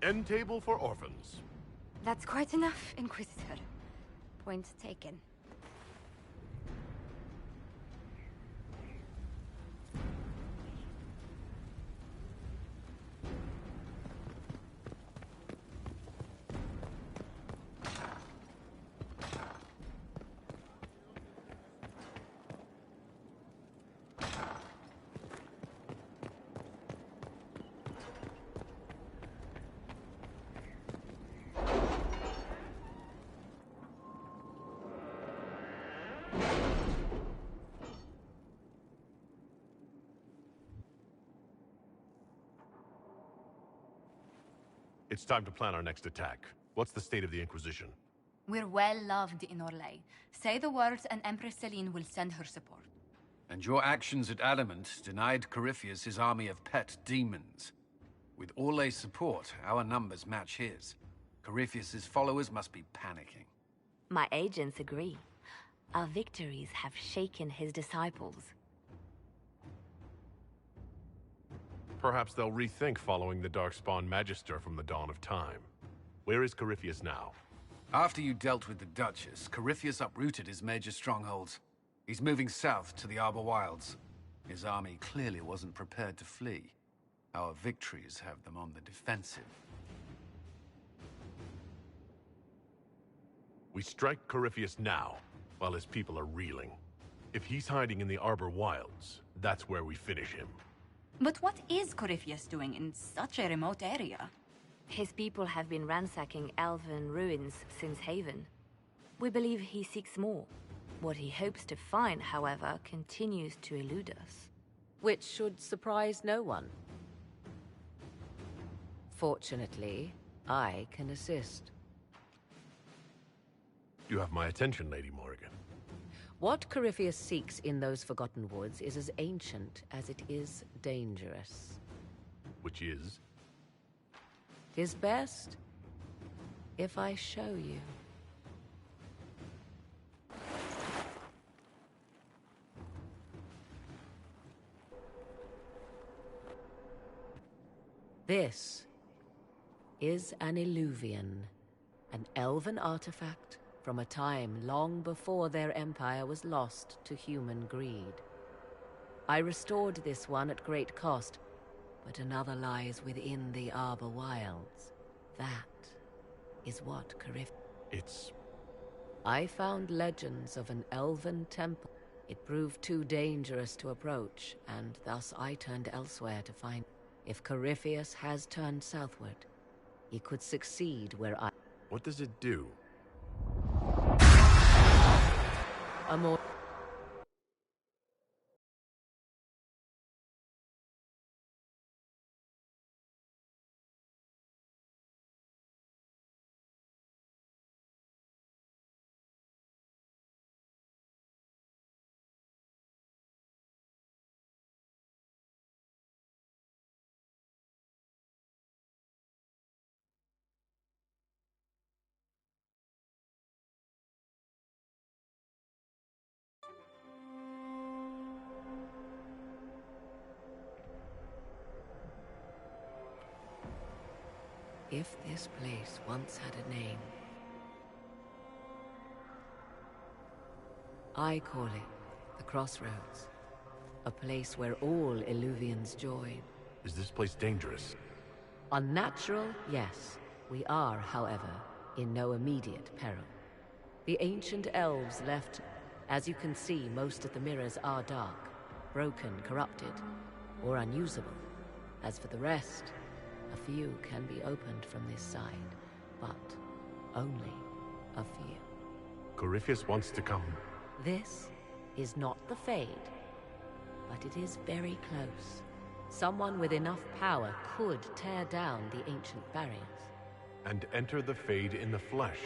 End table for orphans. That's quite enough, Inquisitor. Point taken. It's time to plan our next attack. What's the state of the Inquisition? We're well loved in Orlais. Say the words and Empress Celine will send her support. And your actions at Adamant denied Corypheus his army of pet demons. With Orlais' support, our numbers match his. Corypheus' followers must be panicking. My agents agree. Our victories have shaken his disciples. Perhaps they'll rethink following the Darkspawn Magister from the dawn of time. Where is Corypheus now? After you dealt with the Duchess, Corypheus uprooted his major strongholds. He's moving south to the Arbor Wilds. His army clearly wasn't prepared to flee. Our victories have them on the defensive. We strike Corypheus now, while his people are reeling. If he's hiding in the Arbor Wilds, that's where we finish him. But what is Corypheus doing in such a remote area? His people have been ransacking elven ruins since Haven. We believe he seeks more. What he hopes to find, however, continues to elude us. Which should surprise no one. Fortunately, I can assist. You have my attention, Lady Morrigan. What Corypheus seeks in those Forgotten Woods is as ancient as it is dangerous. Which is? 'Tis best if I show you. This is an Illuvian, an elven artifact from a time long before their empire was lost to human greed. I restored this one at great cost, but another lies within the Arbor Wilds. That is what It's... I found legends of an elven temple. It proved too dangerous to approach, and thus I turned elsewhere to find. If Corypheus has turned southward, he could succeed where I... What does it do? A more... If this place once had a name, I call it the Crossroads. A place where all Illuvians join. Is this place dangerous? Unnatural, yes. We are, however, in no immediate peril. The ancient elves left... As you can see, most of the mirrors are dark, broken, corrupted, or unusable. As for the rest, a few can be opened from this side, but only a few. Corypheus wants to come. This is not the Fade, but it is very close. Someone with enough power could tear down the ancient barriers. And enter the Fade in the flesh,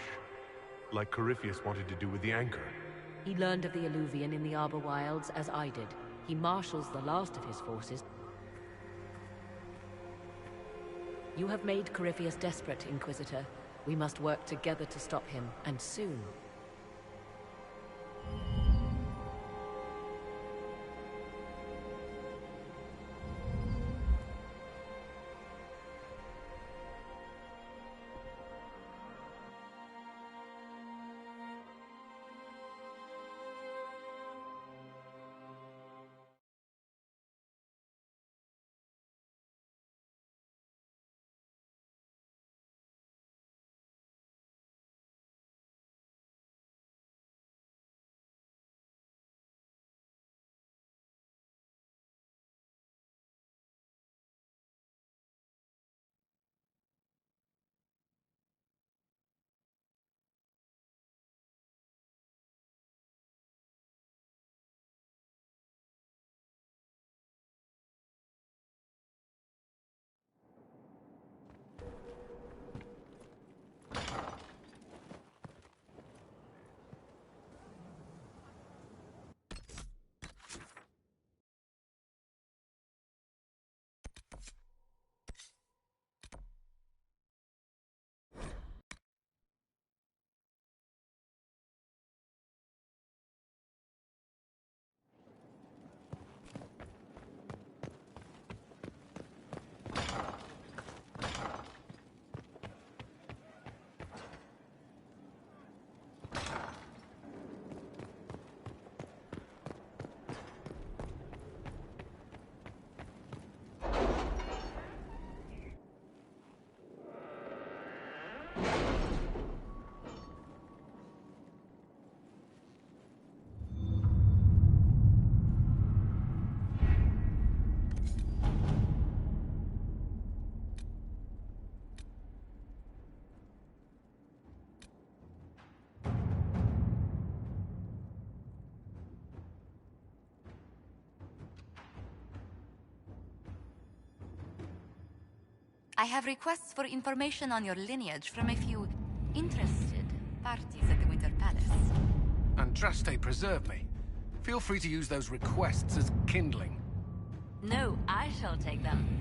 like Corypheus wanted to do with the Anchor. He learned of the Illuvian in the Arbor Wilds as I did. He marshals the last of his forces. You have made Corypheus desperate, Inquisitor. We must work together to stop him, and soon. I have requests for information on your lineage from a few interested parties at the Winter Palace. Andraste, preserve me. Feel free to use those requests as kindling. No, I shall take them.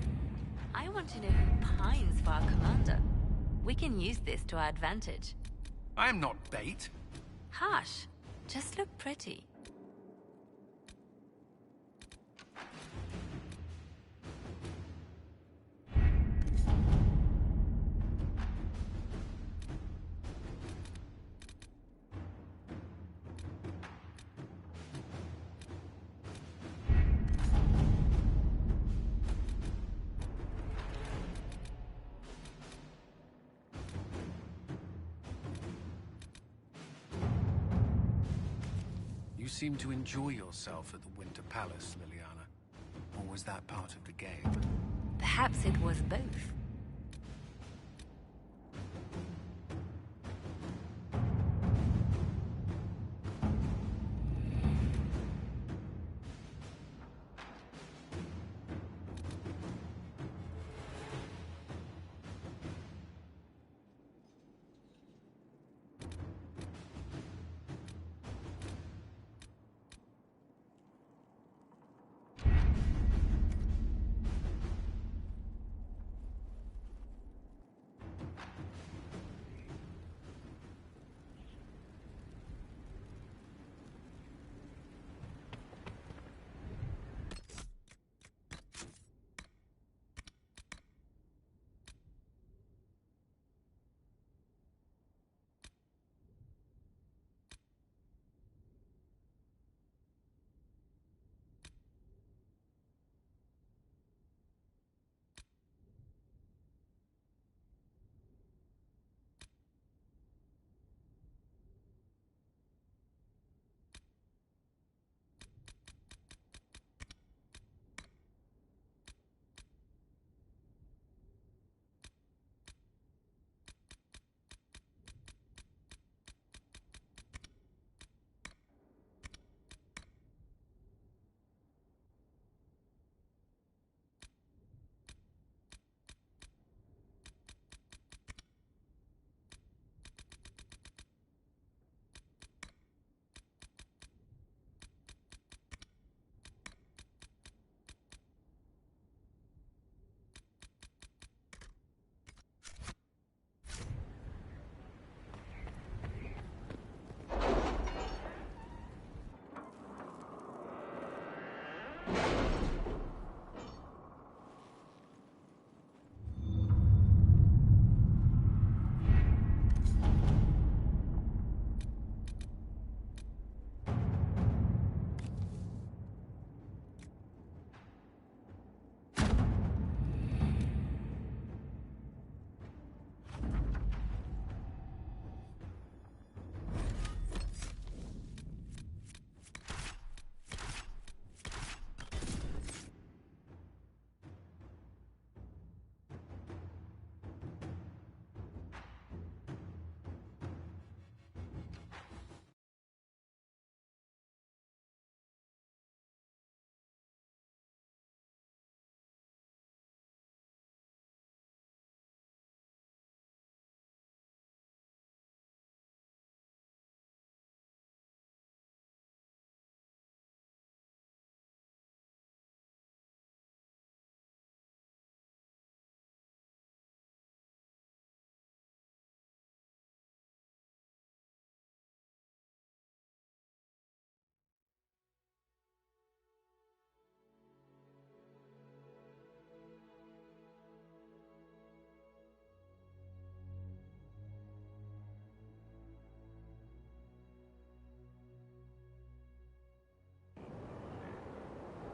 I want to know who pines for our commander. We can use this to our advantage. I am not bait. Hush. Just look pretty. You seem to enjoy yourself at the Winter Palace, Liliana. Or was that part of the game? Perhaps it was both.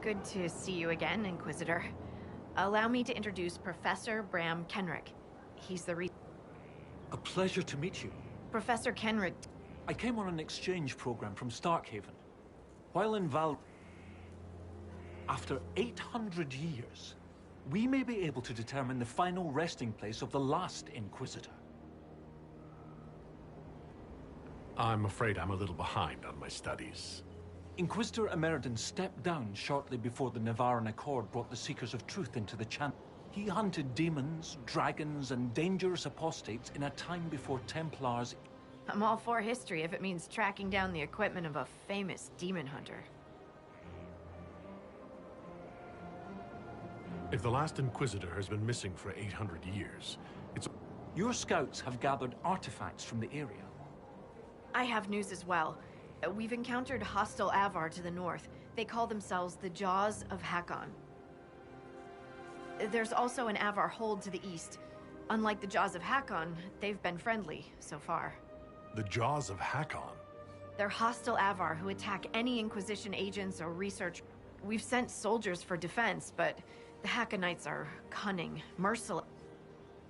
Good to see you again, Inquisitor. Allow me to introduce Professor Bram Kenrick. He's the A pleasure to meet you. Professor Kenrick... I came on an exchange program from Starkhaven. While in after 800 years, we may be able to determine the final resting place of the last Inquisitor. I'm afraid I'm a little behind on my studies. Inquisitor Amarant stepped down shortly before the Nevarran Accord brought the Seekers of Truth into the channel. He hunted demons, dragons, and dangerous apostates in a time before Templars. I'm all for history if it means tracking down the equipment of a famous demon hunter. If the last Inquisitor has been missing for 800 years, it's... Your scouts have gathered artifacts from the area. I have news as well. We've encountered hostile Avar to the north. They call themselves the Jaws of Hakon. There's also an Avar hold to the east. Unlike the Jaws of Hakon, they've been friendly so far. The Jaws of Hakon? They're hostile Avar who attack any Inquisition agents or research. We've sent soldiers for defense, but the Hakonites are cunning, merciless.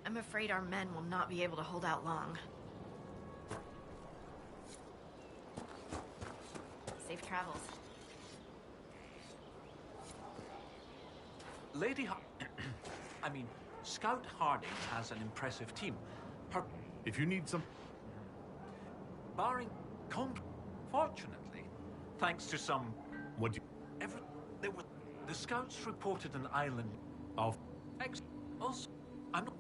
I'm afraid our men will not be able to hold out long. Safe travels. Scout Harding has an impressive team. If you need some... Barring fortunately, thanks to some... What do you... The scouts reported an island of... Also, I'm not...